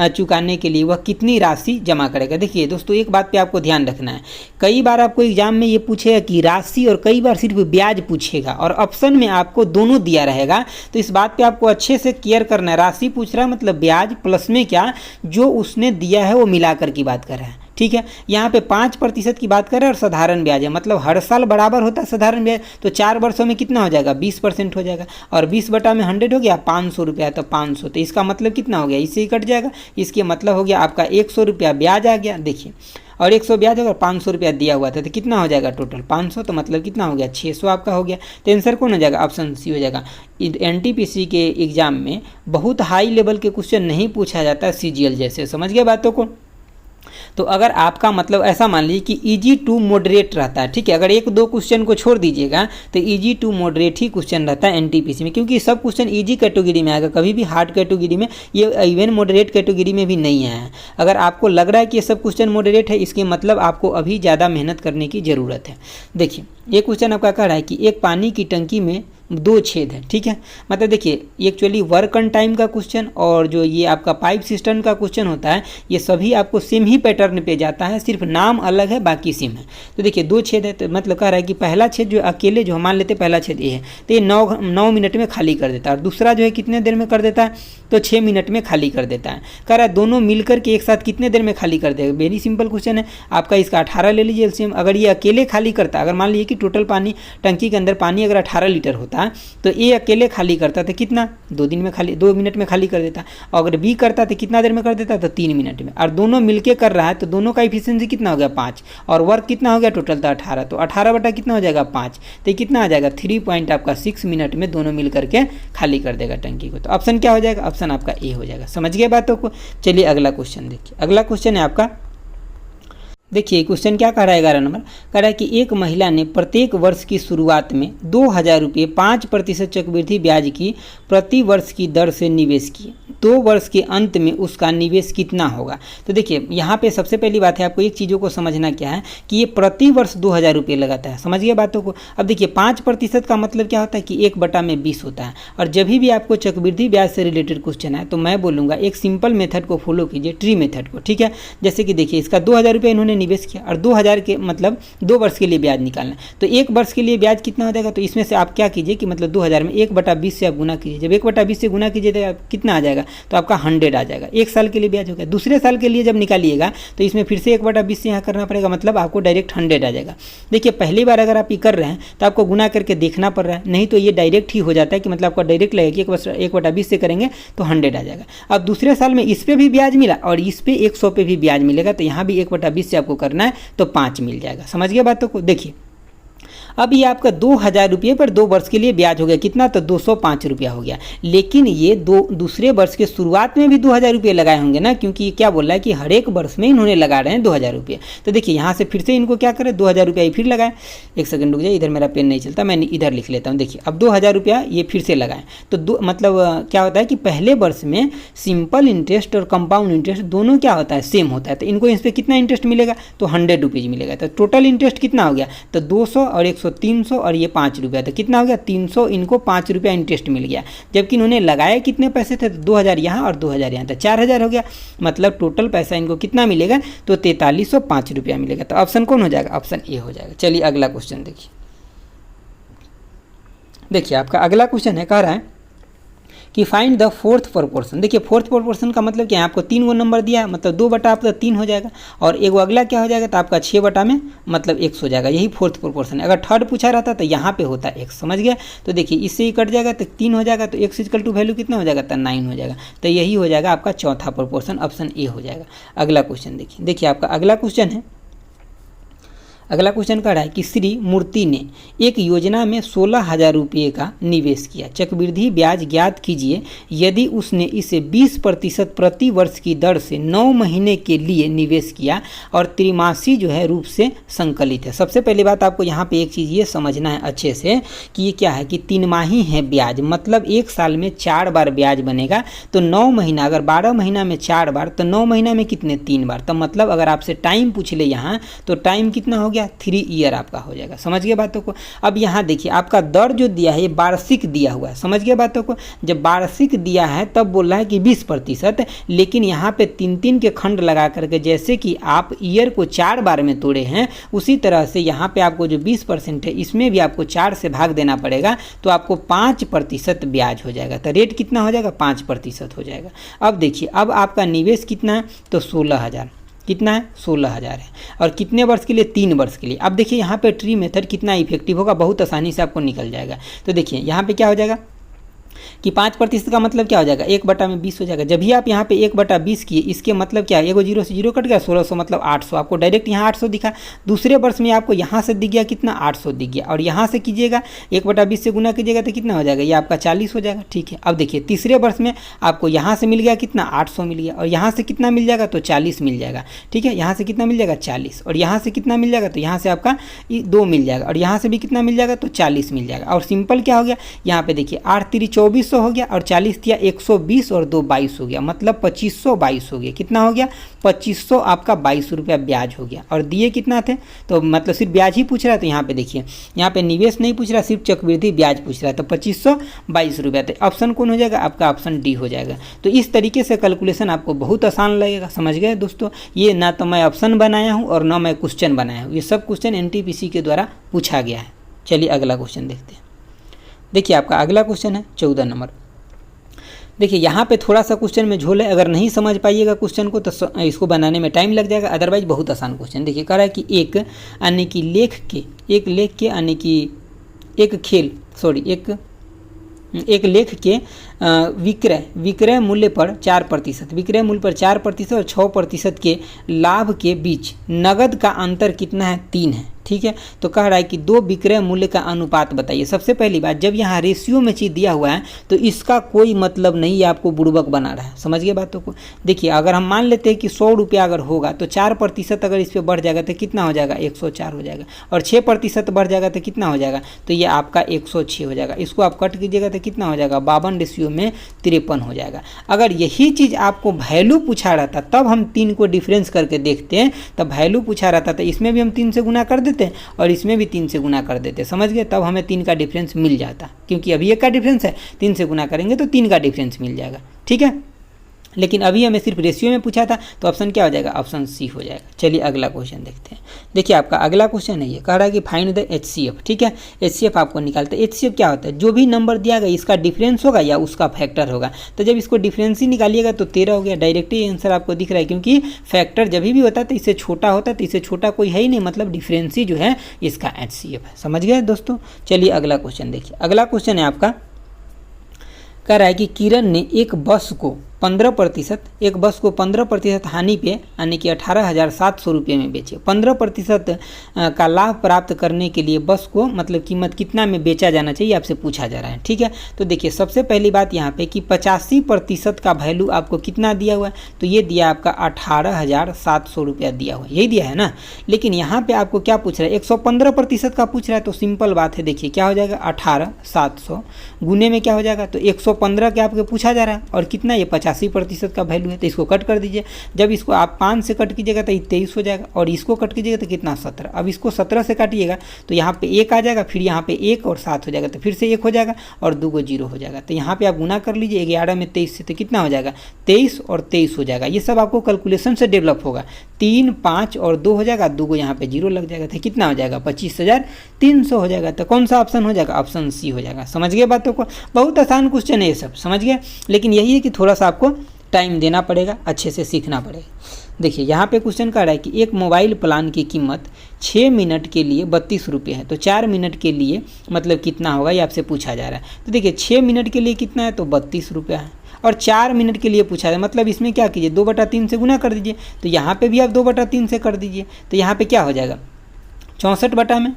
चुकाने के लिए वह कितनी राशि जमा करेगा। देखिए दोस्तों एक बात पे आपको ध्यान रखना है, कई बार आपको एग्जाम में ये पूछेगा कि राशि और कई बार सिर्फ ब्याज पूछेगा और ऑप्शन में आपको दोनों दिया रहेगा। तो इस बात पे आपको अच्छे से केयर करना है। राशि पूछ रहा है मतलब ब्याज प्लस में क्या जो उसने दिया है वो मिलाकर की बात कर रहा है, ठीक है। यहाँ पे 5% की बात करें और साधारण ब्याज है मतलब हर साल बराबर होता है साधारण ब्याज। तो 4 वर्षों में कितना हो जाएगा 20% हो जाएगा और 20/100 हो गया 500 रुपया, तो 500 तो इसका मतलब कितना हो गया, इससे ही कट जाएगा। इसके मतलब हो गया आपका 100 रुपया ब्याज आ गया। देखिए और 100 ब्याज होगा 500 रुपया दिया हुआ था तो कितना हो जाएगा टोटल 500, तो मतलब कितना हो गया 600 आपका हो गया। तो आंसर कौन हो जाएगा, ऑप्शन सी हो जाएगा। एनटीपीसी के एग्जाम में बहुत हाई लेवल के क्वेश्चन नहीं पूछा जाता सीजीएल जैसे। समझ गए बातों को। तो अगर आपका मतलब ऐसा मान लीजिए कि इजी टू मॉडरेट रहता है, ठीक है। अगर 1-2 क्वेश्चन को छोड़ दीजिएगा तो इजी टू मॉडरेट ही क्वेश्चन रहता है एनटीपीसी में, क्योंकि सब क्वेश्चन इजी कैटेगरी में आएगा, कभी भी हार्ड कैटेगरी में, ये इवन मॉडरेट कैटेगरी में भी नहीं है। अगर आपको लग रहा है कि ये सब क्वेश्चन मॉडरेट है इसके मतलब आपको अभी ज़्यादा मेहनत करने की ज़रूरत है। देखिए ये क्वेश्चन आपका कह रहा है कि एक पानी की टंकी में 2 छेद है, ठीक है। मतलब देखिए एक्चुअली वर्क ऑन टाइम का क्वेश्चन और जो ये आपका पाइप सिस्टम का क्वेश्चन होता है ये सभी आपको सेम ही पैटर्न पे जाता है, सिर्फ नाम अलग है बाकी सेम है। तो देखिए 2 छेद है तो मतलब कह रहा है कि पहला छेद जो अकेले जो हम मान लेते पहला छेद ये है तो ये 9 मिनट में खाली कर देता है और दूसरा जो है कितने देर में कर देता है, तो 6 मिनट में खाली कर देता है। कह रहा है दोनों मिलकर के एक साथ कितने देर में खाली कर देगा। वेरी सिंपल क्वेश्चन है आपका, इसका 18 ले लीजिए एलसीएम। अगर ये अकेले खाली करता, अगर मान लीजिए कि टोटल पानी टंकी के अंदर पानी अगर 18 लीटर होता तो ए अकेले खाली करता था कितना 2 मिनट में खाली कर देता। और अगर बी करता तो कितना देर में कर देता, तो 3 मिनट में। और दोनों मिलके कर रहा है तो दोनों का इफिशियंसी कितना हो गया 5 और वर्क कितना हो गया टोटल, तो 18। तो 18 बटा कितना हो जाएगा 5, तो कितना आ जाएगा 3 पॉइंट आपका 6 मिनट में दोनों मिल करके खाली कर देगा टंकी को। तो ऑप्शन क्या हो जाएगा, ऑप्शन ऑप्शन आपका ए हो जाएगा। समझ गए बातों को। चलिए अगला क्वेश्चन देखिए। अगला क्वेश्चन है आपका, देखिए क्वेश्चन क्या कह रहा है 11 नंबर, कह रहा है कि एक महिला ने प्रत्येक वर्ष की शुरुआत में 2000 रुपये 5% चक्रवृद्धि ब्याज की प्रति वर्ष की दर से निवेश किए। 2 वर्ष के अंत में उसका निवेश कितना होगा। तो देखिए यहाँ पे सबसे पहली बात है आपको एक चीज़ों को समझना क्या है कि ये प्रति वर्ष 2000 रुपये लगाता है। समझ गए बातों को। अब देखिए 5% का मतलब क्या होता है कि 1/20 होता है। और जब भी आपको चक्रवृद्धि ब्याज से रिलेटेड क्वेश्चन है तो मैं बोलूँगा एक सिंपल मेथड को फॉलो कीजिए, ट्री मेथड को, ठीक है। जैसे कि देखिए इसका 2000 रुपये इन्होंने निवेश किया और 2000 के मतलब 2 वर्ष के लिए ब्याज निकालना है। तो 1 वर्ष के लिए ब्याज कितना हो जाएगा, तो इसमें से आप क्या कीजिए कि मतलब 2000 में 1/20 से आप गुना कीजिए। जब 1/20 से गुना कीजिए तो कितना आ जाएगा, तो आपका 100 आ जाएगा। 1 साल के लिए ब्याज हो गया। दूसरे साल के लिए जब निकालिएगा तो इसमें फिर से 1/20 से यहाँ करना पड़ेगा, मतलब आपको डायरेक्ट 100 आ जाएगा। देखिए पहली बार अगर आप ये कर रहे हैं तो आपको गुना करके देखना पड़ रहा है, नहीं तो ये डायरेक्ट ही हो जाता है कि मतलब आपको डायरेक्ट लगेगा कि 1/20 से करेंगे तो 100 आ जाएगा। अब दूसरे साल में इस पर भी ब्याज मिला और इस पे 100 पे भी ब्याज मिलेगा, तो यहाँ भी 1/20 से आपको करना है तो 5 मिल जाएगा। समझ गए बातों को। देखिए अब ये आपका 2000 रुपये पर 2 वर्ष के लिए ब्याज हो गया कितना, तो 205 रुपया हो गया। लेकिन ये दूसरे वर्ष के शुरुआत में भी 2000 रुपये लगाए होंगे ना, क्योंकि ये क्या बोल रहा है कि हर एक वर्ष में इन्होंने लगा रहे हैं 2000 रुपये। तो देखिए यहाँ से फिर से इनको क्या करें, 2000 रुपया फिर लगाएं। एक सेकंड रुक जाए, इधर मेरा पेन नहीं चलता, मैं इधर लिख लेता हूँ। देखिए अब 2000 रुपया ये फिर से लगाएं तो मतलब क्या होता है कि पहले वर्ष में सिंपल इंटरेस्ट और कंपाउंड इंटरेस्ट दोनों क्या होता है, सेम होता है। तो इनको इस पर कितना इंटरेस्ट मिलेगा, तो 100 रुपीज़ मिलेगा। तो टोटल इंटरेस्ट कितना हो गया, तो 200 और 100 300 और ये 5 रुपया, तो कितना हो गया 300, इनको 5 रुपया इंटरेस्ट मिल गया। जबकि इन्होंने लगाए कितने पैसे थे, तो 2000 यहाँ और 2000 यहाँ, तो 4000 हो गया। मतलब टोटल पैसा इनको कितना मिलेगा, तो 4305 रुपया मिलेगा। तो ऑप्शन कौन हो जाएगा, ऑप्शन ए हो जाएगा। चलिए अगला क्वेश्चन देखिए। देखिए आपका अगला क्वेश्चन है, कह रहा है कि फाइंड द 4th प्रोपोर्शन। देखिए 4th प्रोपोर्शन का मतलब क्या है, आपको 3 गो नंबर दिया है, मतलब 2/3 हो जाएगा। और एगो अगला क्या हो जाएगा, तो आपका 6 में मतलब x हो जाएगा। यही 4th प्रोपोर्शन है। अगर थर्ड पूछा रहता तो यहाँ पे होता x। समझ गया। तो देखिए इससे ही कट जाएगा तो 3 हो जाएगा, तो x इक्वल टू वैल्यू कितना हो जाएगा, तो 9 हो जाएगा। तो यही हो जाएगा आपका 4था प्रोपोर्शन, ऑप्शन ए हो जाएगा। अगला क्वेश्चन देखिए। देखिए आपका अगला क्वेश्चन है, अगला क्वेश्चन कह रहा है कि श्री मूर्ति ने एक योजना में 16,000 रुपये का निवेश किया। चक्रवृद्धि ब्याज ज्ञात कीजिए यदि उसने इसे 20% प्रति वर्ष की दर से 9 महीने के लिए निवेश किया और त्रिमासी जो है रूप से संकलित है। सबसे पहली बात आपको यहाँ पे एक चीज़ ये समझना है अच्छे से कि ये क्या है कि 3 माही है ब्याज, मतलब 1 साल में 4 बार ब्याज बनेगा। तो 9 महीना, अगर 12 महीना में 4 बार, तो 9 महीना में कितने, 3 बार। तो मतलब अगर आपसे टाइम पूछ ले यहाँ, तो टाइम कितना हो गया, 3 ईयर आपका हो जाएगा। समझ गए बातों को। अब यहाँ देखिए आपका दर जो दिया है ये वार्षिक दिया हुआ है। समझ गए बातों को। जब वार्षिक दिया है तब बोल रहा है कि 20%, लेकिन यहाँ पे 3-3 के खंड लगा करके, जैसे कि आप ईयर को 4 बार में तोड़े हैं, उसी तरह से यहाँ पे आपको जो 20% है इसमें भी आपको 4 से भाग देना पड़ेगा, तो आपको 5% ब्याज हो जाएगा। तो रेट कितना हो जाएगा, 5% हो जाएगा। अब देखिए अब आपका निवेश कितना है, तो 16,000 कितना है, 16,000 है। और कितने वर्ष के लिए, 3 वर्ष के लिए। अब देखिए यहाँ पे ट्री मेथड कितना इफेक्टिव होगा, बहुत आसानी से आपको निकल जाएगा। तो देखिए यहाँ पे क्या हो जाएगा कि 5% का मतलब क्या हो जाएगा, 1/20 हो जाएगा। जब भी आप यहाँ पे 1/20 किए, इसके मतलब क्या है, एगो 0 से 0 कट गया, 1600 मतलब 800, आपको डायरेक्ट यहाँ 800 दिखा। दूसरे वर्ष में आपको यहाँ से दिख गया कितना, 800 दिख गया। और यहाँ से कीजिएगा 1/20 से गुना कीजिएगा तो कितना हो जाएगा, ये आपका 40 हो जाएगा। ठीक है। अब देखिए तीसरे वर्ष में आपको यहाँ से मिल गया कितना, 800 मिल गया। और यहाँ से कितना मिल जाएगा, तो 40 मिल जाएगा। ठीक है। यहाँ से कितना मिल जाएगा, 40। और यहाँ से कितना मिल जाएगा, तो यहाँ से आपका 2 मिल जाएगा। और यहाँ से भी कितना मिल जाएगा, तो 40 मिल जाएगा। और सिंपल क्या हो गया, यहाँ पे देखिए 8 3 2400 हो गया, और 40 दिया 120 और 2 22 हो गया, मतलब 2522 हो गया। कितना हो गया, 2500 आपका 22 रुपया ब्याज हो गया। और दिए कितना थे, तो मतलब सिर्फ ब्याज ही पूछ रहा है। तो यहाँ पे देखिए, यहाँ पे निवेश नहीं पूछ रहा, सिर्फ चक्रवृद्धि ब्याज पूछ रहा है। तो 2522 रुपया। तो ऑप्शन कौन हो जाएगा, आपका ऑप्शन डी हो जाएगा। तो इस तरीके से कैलकुलेशन आपको बहुत आसान लगेगा। समझ गए दोस्तों। ये ना तो मैं ऑप्शन बनाया हूँ और ना मैं क्वेश्चन बनाया हूँ, ये सब क्वेश्चन एनटीपीसी के द्वारा पूछा गया है। चलिए अगला क्वेश्चन देखते हैं। देखिए आपका अगला क्वेश्चन है 14 नंबर। देखिए यहाँ पे थोड़ा सा क्वेश्चन में झोल है, अगर नहीं समझ पाइएगा क्वेश्चन को तो इसको बनाने में टाइम लग जाएगा, अदरवाइज बहुत आसान क्वेश्चन। देखिए कह रहा है कि एक लेख के यानी कि एक लेख के विक्रय मूल्य पर 4%, विक्रय मूल्य पर 4% और 6% के लाभ के बीच नगद का अंतर कितना है, 3 है। ठीक है। तो कह रहा है कि दो विक्रय मूल्य का अनुपात बताइए। सबसे पहली बात, जब यहाँ रेशियो में चीज़ दिया हुआ है तो इसका कोई मतलब नहीं है आपको बुड़बक बना रहा है, समझ गए बातों को। देखिए अगर हम मान लेते हैं कि 100 रुपया अगर होगा तो 4% अगर इस पर बढ़ जाएगा तो कितना हो जाएगा, 104 हो जाएगा, और 6% बढ़ जाएगा तो कितना हो जाएगा, तो ये आपका 106 हो जाएगा। इसको आप कट कीजिएगा तो कितना हो जाएगा, 52 रेशियो में 53 हो जाएगा। अगर यही चीज़ आपको वैल्यू पूछा रहता तब हम 3 को डिफरेंस करके देखते हैं, तब वैल्यू पूछा रहता तो इसमें भी हम 3 से गुना कर देते और इसमें भी 3 से गुना कर देते, समझ गए, तब हमें 3 का डिफरेंस मिल जाता। क्योंकि अभी 1 का डिफरेंस है, 3 से गुना करेंगे तो 3 का डिफरेंस मिल जाएगा, ठीक है। लेकिन अभी हमें सिर्फ रेशियो में पूछा था तो ऑप्शन क्या हो जाएगा, ऑप्शन सी हो जाएगा। चलिए अगला क्वेश्चन देखते हैं। देखिए आपका अगला क्वेश्चन है, ये कह रहा है कि फाइंड द HCF, ठीक है। HCF आपको निकालते हैं। HCF क्या होता है, जो भी नंबर दिया गया इसका डिफरेंस होगा या उसका फैक्टर होगा। तो जब इसको डिफरेंस ही निकालिएगा तो 13 हो गया, डायरेक्ट ही आंसर आपको दिख रहा है, क्योंकि फैक्टर जब भी होता है तो इससे छोटा होता है, तो इससे छोटा कोई है ही नहीं, मतलब डिफरेंस ही जो है इसका HCF है, समझ गए दोस्तों। चलिए अगला क्वेश्चन देखिए। अगला क्वेश्चन है आपका, कह रहा है कि किरण ने एक बस को 15% हानि पे यानी कि 18,700 रुपये में बेचे। 15% का लाभ प्राप्त करने के लिए बस को मतलब कीमत कितना में बेचा जाना चाहिए आपसे पूछा जा रहा है, ठीक है। तो देखिए सबसे पहली बात यहाँ पे कि 85% का वैल्यू आपको कितना दिया हुआ है, तो ये दिया आपका 18,700 रुपया दिया हुआ है, यही दिया है ना। लेकिन यहाँ पे आपको क्या पूछ रहा है, 115% का पूछ रहा है। तो सिंपल बात है, देखिए क्या हो जाएगा, 18,700 गुने में क्या हो जाएगा, तो 115 के आपको पूछा जा रहा है और कितना, ये 85% का वैल्यू है, तो इसको कट कर दीजिए। जब इसको आप 5 से कट कीजिएगा तो 23 हो जाएगा, और इसको कट कीजिएगा तो कितना, 17। अब इसको 17 से काटिएगा तो यहाँ पे 1 आ जाएगा, फिर यहाँ पे 1 और 7 हो जाएगा, तो फिर से 1 हो जाएगा और 2 को 0 हो जाएगा। तो यहाँ पे आप गुना कर लीजिए 11 में 23 से, तो कितना हो जाएगा, 23 और 23 हो जाएगा। ये सब आपको कैलकुलेशन से डेवलप होगा। 3, 5 और 2 हो जाएगा, 2 को यहाँ पे 0 लग जाएगा, तो कितना हो जाएगा, 25,300 हो जाएगा। तो कौन सा ऑप्शन हो जाएगा, ऑप्शन सी हो जाएगा। समझ गए बातों को, बहुत आसान क्वेश्चन है ये सब, समझ गए। लेकिन यही है कि थोड़ा सा आपको टाइम देना पड़ेगा, अच्छे से सीखना पड़ेगा। देखिए यहाँ पे क्वेश्चन कर रहा है कि एक मोबाइल प्लान की कीमत 6 मिनट के लिए 32 रुपये है, तो 4 मिनट के लिए मतलब कितना होगा ये आपसे पूछा जा रहा है। तो देखिए 6 मिनट के लिए कितना है, तो 32 रुपया है, और 4 मिनट के लिए पूछा है, मतलब इसमें क्या कीजिए, 2/3 से गुना कर दीजिए। तो यहाँ पे भी आप 2/3 से कर दीजिए, तो यहाँ पे क्या हो जाएगा, 64/3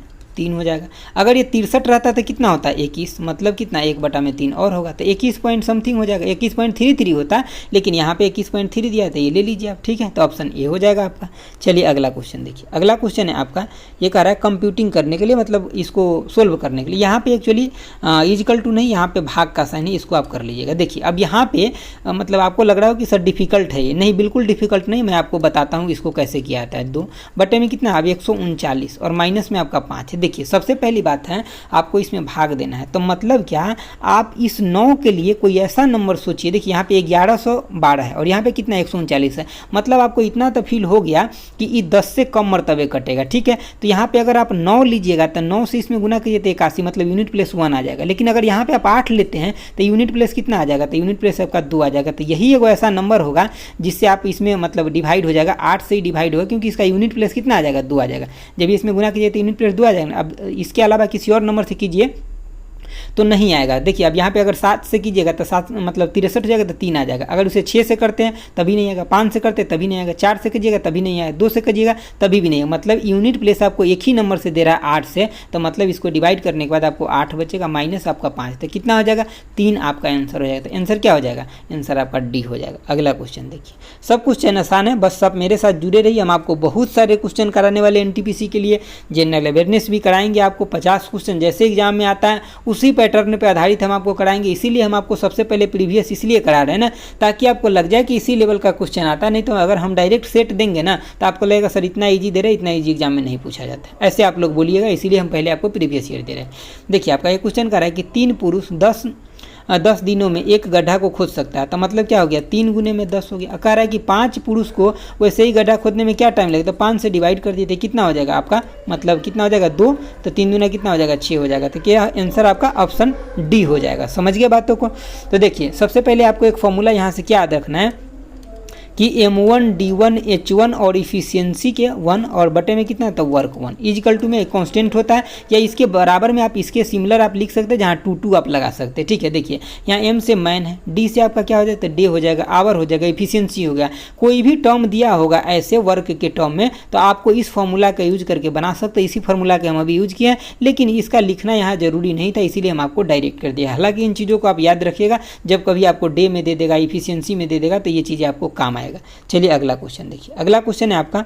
हो जाएगा। अगर ये 63 रहता तो कितना होता है, 21, मतलब कितना, 1/3 और होगा, तो 21 पॉइंट समथिंग हो जाएगा, 21.33 होता है। लेकिन यहाँ पे 21.3 दिया है, तो ये ले लीजिए आप, ठीक है। तो ऑप्शन ए हो जाएगा आपका। चलिए अगला क्वेश्चन देखिए। अगला क्वेश्चन है आपका, ये कह रहा है कंप्यूटिंग करने के लिए, मतलब इसको सोल्व करने के लिए, यहाँ पे एक्चुअली इक्वल टू नहीं, यहाँ पे भाग का साइन है, इसको आप कर लीजिएगा। देखिए अब यहाँ पे मतलब आपको लग रहा हो कि सर डिफिकल्ट है ये, नहीं बिल्कुल डिफिकल्ट नहीं, मैं आपको बताता हूँ इसको कैसे किया जाता है। 2 बटे में कितना, अब 139 और माइनस में आपका 5 है। देखिए सबसे पहली बात है आपको इसमें भाग देना है, तो मतलब क्या, आप इस 9 के लिए कोई ऐसा नंबर सोचिए। देखिए यहाँ पे 1112 है और यहाँ पे कितना 139 है, मतलब आपको इतना तो फील हो गया कि ये 10 से कम मरतबे कटेगा, ठीक है। तो यहाँ पे अगर आप 9 लीजिएगा तो 9 से इसमें गुना कीजिए तो 81, मतलब यूनिट प्लेस 1 आ जाएगा। लेकिन अगर यहाँ पे आप 8 लेते हैं तो यूनिट प्लेस कितना आ जाएगा, तो यूनिट प्लेस आपका 2 आ जाएगा। तो यही एगो ऐसा नंबर होगा जिससे आप इसमें मतलब डिवाइड हो जाएगा, 8 से ही डिवाइड होगा, क्योंकि इसका यूनिट प्लेस कितना आ जाएगा, 2 आ जाएगा। जब इसमें गुना कीजिए तो यूनिट प्लेस 2 आ जाएगा। अब इसके अलावा किसी और नंबर से कीजिए तो नहीं आएगा। देखिए अब यहाँ पे अगर 7 से कीजिएगा तो 7 मतलब 63 हो जाएगा, तो 3 आ जाएगा। अगर उसे 6 से करते हैं तभी नहीं आएगा, 5 से करते हैं तभी नहीं आएगा, 4 से कीजिएगा तभी नहीं आएगा, 2 से कीजिएगा तभी भी नहीं आएगा। मतलब यूनिट प्लेस आपको एक ही नंबर से दे रहा है 8 से, तो मतलब इसको डिवाइड करने के बाद आपको 8 बचेगा, माइनस आपका 5, तो कितना हो जाएगा, 3 आपका आंसर हो जाएगा। तो आंसर क्या हो जाएगा, आंसर आपका डी हो जाएगा। अगला क्वेश्चन देखिए, सब क्वेश्चन आसान है, बस आप मेरे साथ जुड़े रहिए। हम आपको बहुत सारे क्वेश्चन कराने वाले एनटीपीसी के लिए, जनरल अवेयरनेस भी कराएंगे आपको 50 क्वेश्चन जैसे एग्जाम में आता है उसी पैटर्न पर आधारित हम आपको कराएंगे। इसीलिए हम आपको सबसे पहले प्रीवियस इसलिए करा रहे हैं ना, ताकि आपको लग जाए कि इसी लेवल का क्वेश्चन आता है। नहीं तो अगर हम डायरेक्ट सेट देंगे ना तो आपको लगेगा सर इतना इजी दे रहे हैं, इतना इजी एग्जाम में नहीं पूछा जाता, ऐसे आप लोग बोलिएगा। इसीलिए हम पहले आपको प्रीवियस ईयर दे रहे हैं। देखिए आपका ये क्वेश्चन कर रहा है कि 3 पुरुष 10 दिनों में एक गड्ढा को खोद सकता है। तो मतलब क्या हो गया, 3 गुने में 10 हो गया। कह रहा है कि 5 पुरुष को वैसे ही गड्ढा खोदने में क्या टाइम लगेगा, तो 5 से डिवाइड कर देते कितना हो जाएगा आपका, मतलब कितना हो जाएगा 2, तो 3 दूना कितना हो जाएगा 6 हो जाएगा। तो क्या आंसर आपका ऑप्शन डी हो जाएगा। समझ गए बातों को। तो देखिए सबसे पहले आपको एक फॉर्मूला यहाँ से क्या याद रखना है कि M1D1H1 और इफिशियंसी के 1 और बटे में कितना है तो वर्क 1 इजिकल टू में एक कांस्टेंट होता है, या इसके बराबर में आप इसके सिमिलर आप लिख सकते हैं जहाँ 2 आप लगा सकते हैं। ठीक है, देखिए यहाँ M से मैन है, D से आपका क्या हो जाता है डे हो जाएगा, आवर हो जाएगा, इफिशियंसी हो गया। कोई भी टर्म दिया होगा ऐसे वर्क के टर्म में तो आपको इस फॉर्मूला का यूज करके बना सकते हैं। इसी फॉर्मूला के हम अभी यूज किए हैं, लेकिन इसका लिखना यहाँ जरूरी नहीं था, इसीलिए हम आपको डायरेक्ट कर दिया। हालांकि इन चीज़ों को आप याद रखिएगा, जब कभी आपको डे में दे देगा, इफिशियंसी में दे देगा, तो ये चीज़ें आपको काम आएगा। चलिए अगला क्वेश्चन देखिए। अगला क्वेश्चन है आपका,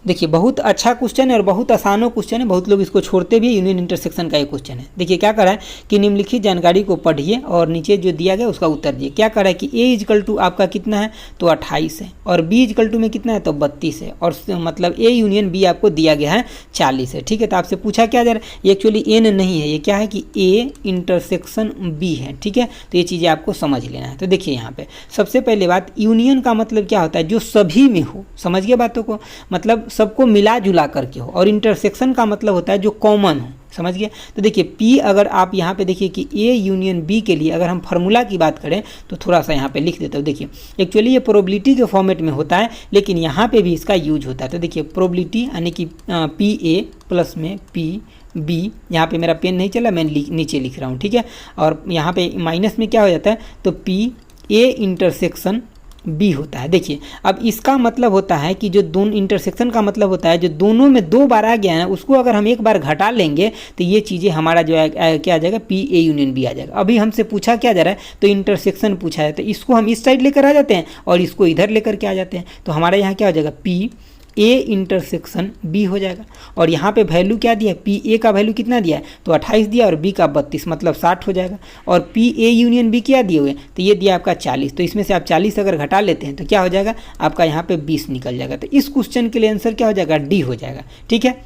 देखिए बहुत अच्छा क्वेश्चन है और बहुत आसानो क्वेश्चन है, बहुत लोग इसको छोड़ते भी। यूनियन इंटरसेक्शन का ये क्वेश्चन है। देखिए क्या करा है कि निम्नलिखित जानकारी को पढ़िए और नीचे जो दिया गया उसका उत्तर दिए। क्या करा है कि ए इजकल टू आपका कितना है तो 28 है, और बी इजकल टू में कितना है तो 32 है, और मतलब ए यूनियन बी आपको दिया गया है 40 है। ठीक है, तो आपसे पूछा क्या जा रहा है, ये एक्चुअली एन नहीं है, ये क्या है कि ए इंटरसेक्शन बी है। ठीक है, तो ये चीज़ें आपको समझ लेना है। तो देखिए यहाँ पे सबसे पहले बात, यूनियन का मतलब क्या होता है, जो सभी में हो। समझ गए बातों को, मतलब सबको मिला जुला करके हो, और इंटरसेक्शन का मतलब होता है जो कॉमन हो। समझ गए। तो देखिए P, अगर आप यहाँ पे देखिए कि A यूनियन B के लिए अगर हम फार्मूला की बात करें तो थोड़ा सा यहाँ पे लिख देता हूँ। देखिए एक्चुअली ये प्रोबेबिलिटी के फॉर्मेट में होता है, लेकिन यहाँ पे भी इसका यूज होता है। तो देखिए प्रोबेबिलिटी यानी कि PA प्लस में PB, यहाँ पे मेरा पेन नहीं चला, मैं नीचे लिख रहा हूँ। ठीक है, और यहाँ पे माइनस में क्या हो जाता है तो PA इंटरसेक्शन बी होता है। देखिए अब इसका मतलब होता है कि जो दोनों इंटरसेक्शन का मतलब होता है जो दोनों में 2 बार आ गया है, उसको अगर हम एक बार घटा लेंगे तो ये चीज़ें हमारा जो है क्या आ जाएगा पी ए यूनियन बी आ जाएगा। अभी हमसे पूछा क्या जा रहा है तो इंटरसेक्शन पूछा है, तो इसको हम इस साइड लेकर आ जाते हैं और इसको इधर लेकर के आ जाते हैं, तो हमारा यहाँ क्या हो जाएगा पी ए इंटरसेक्शन बी हो जाएगा। और यहाँ पे वैल्यू क्या दिया है, पी ए का वैल्यू कितना दिया है तो 28 दिया, और बी का 32 मतलब 60 हो जाएगा। और पी ए यूनियन बी क्या दिए हुए तो ये दिया आपका 40, तो इसमें से आप 40 अगर घटा लेते हैं तो क्या हो जाएगा आपका यहाँ पे 20 निकल जाएगा। तो इस क्वेश्चन के लिए आंसर क्या हो जाएगा डी हो जाएगा। ठीक है,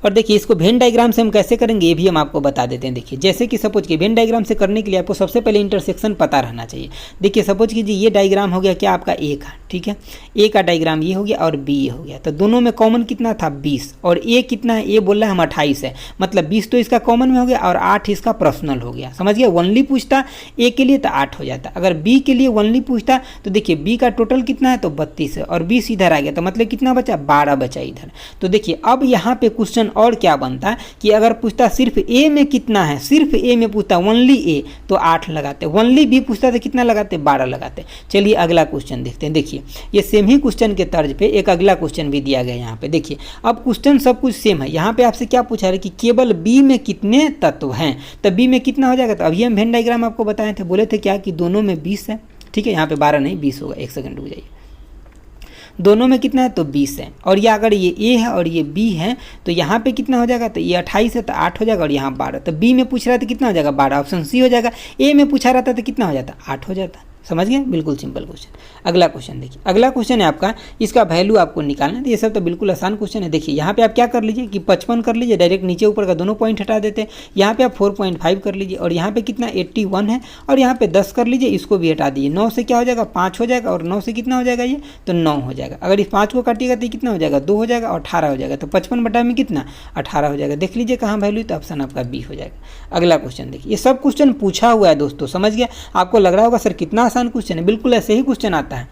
और देखिए इसको वेन डायग्राम से हम कैसे करेंगे ये भी हम आपको बता देते हैं। देखिए जैसे कि सपोज कि वेन डायग्राम से करने के लिए आपको सबसे पहले इंटरसेक्शन पता रहना चाहिए। देखिए सपोज कीजिए ये डायग्राम हो गया क्या आपका ए का, ठीक है, ए का डायग्राम ये हो गया और बी ये हो गया, तो दोनों में कॉमन कितना था 20, और ए कितना है, ए बोल रहा है हम 28 है, मतलब 20 तो इसका कॉमन में हो गया और 8 इसका पर्सनल हो गया। समझ गया, ओनली पूछता ए के लिए तो 8 हो जाता, अगर बी के लिए ओनली पूछता तो देखिए बी का टोटल कितना है तो 32 है, और 20 इधर आ गया तो मतलब कितना बचा 12 बचा इधर। तो देखिए अब यहाँ पे क्वेश्चन और क्या बनता है कि अगर पूछता सिर्फ ए में कितना है, सिर्फ ए में पूछता ओनली ए तो 8 लगाते, ओनली बी पूछता तो कितना लगाते 12 लगाते। चलिए अगला क्वेश्चन देखते हैं। देखिए ये सेम ही क्वेश्चन के तर्ज पे एक अगला क्वेश्चन भी दिया गया है यहाँ पे। देखिए अब क्वेश्चन सब कुछ सेम है, यहाँ पे आपसे क्या पूछा है कि केवल बी में कितने तत्व हैं, तो बी में कितना हो जाएगा, तो अभी हम वेन डायग्राम आपको बताए थे, बोले थे क्या कि दोनों में 20 है। ठीक है, यहाँ पे 12 नहीं 20 होगा, एक सेकंड रुक जाइए, दोनों में कितना है तो 20 है, और ये अगर ये ए है और ये बी है तो यहाँ पे कितना हो जाएगा तो ये 28 है तो 8 हो जाएगा, और यहाँ 12, तो बी में पूछ रहा था कितना हो जाएगा 12, ऑप्शन सी हो जाएगा। ए में पूछा रहता तो कितना हो जाता 8 हो जाता। समझ गए, बिल्कुल सिंपल क्वेश्चन। अगला क्वेश्चन देखिए, अगला क्वेश्चन है आपका, इसका वैल्यू आपको निकालना है। तो ये सब तो बिल्कुल आसान क्वेश्चन है। देखिए यहाँ पे आप क्या कर लीजिए कि 55 कर लीजिए, डायरेक्ट नीचे ऊपर का दोनों पॉइंट हटा देते हैं, यहाँ पे आप 4.5 कर लीजिए, और यहाँ पे कितना 81 है, और यहाँ पे 10 कर लीजिए, इसको भी हटा दीजिए, 9 से क्या हो जाएगा 5 हो जाएगा, और 9 से कितना हो जाएगा ये तो 9 हो जाएगा। अगर इस 5 को काटिएगा तो कितना हो जाएगा 2 हो जाएगा, और 18 हो जाएगा, तो 55 बटा में कितना 18 हो जाएगा। देख लीजिए कहाँ वैल्यू, तो ऑप्शन आपका बी हो जाएगा। अगला क्वेश्चन देखिए, ये सब क्वेश्चन पूछा हुआ है दोस्तों, समझ गया। आपको लग रहा होगा सर कितना आसान क्वेश्चन है, बिल्कुल ऐसे ही क्वेश्चन आता है।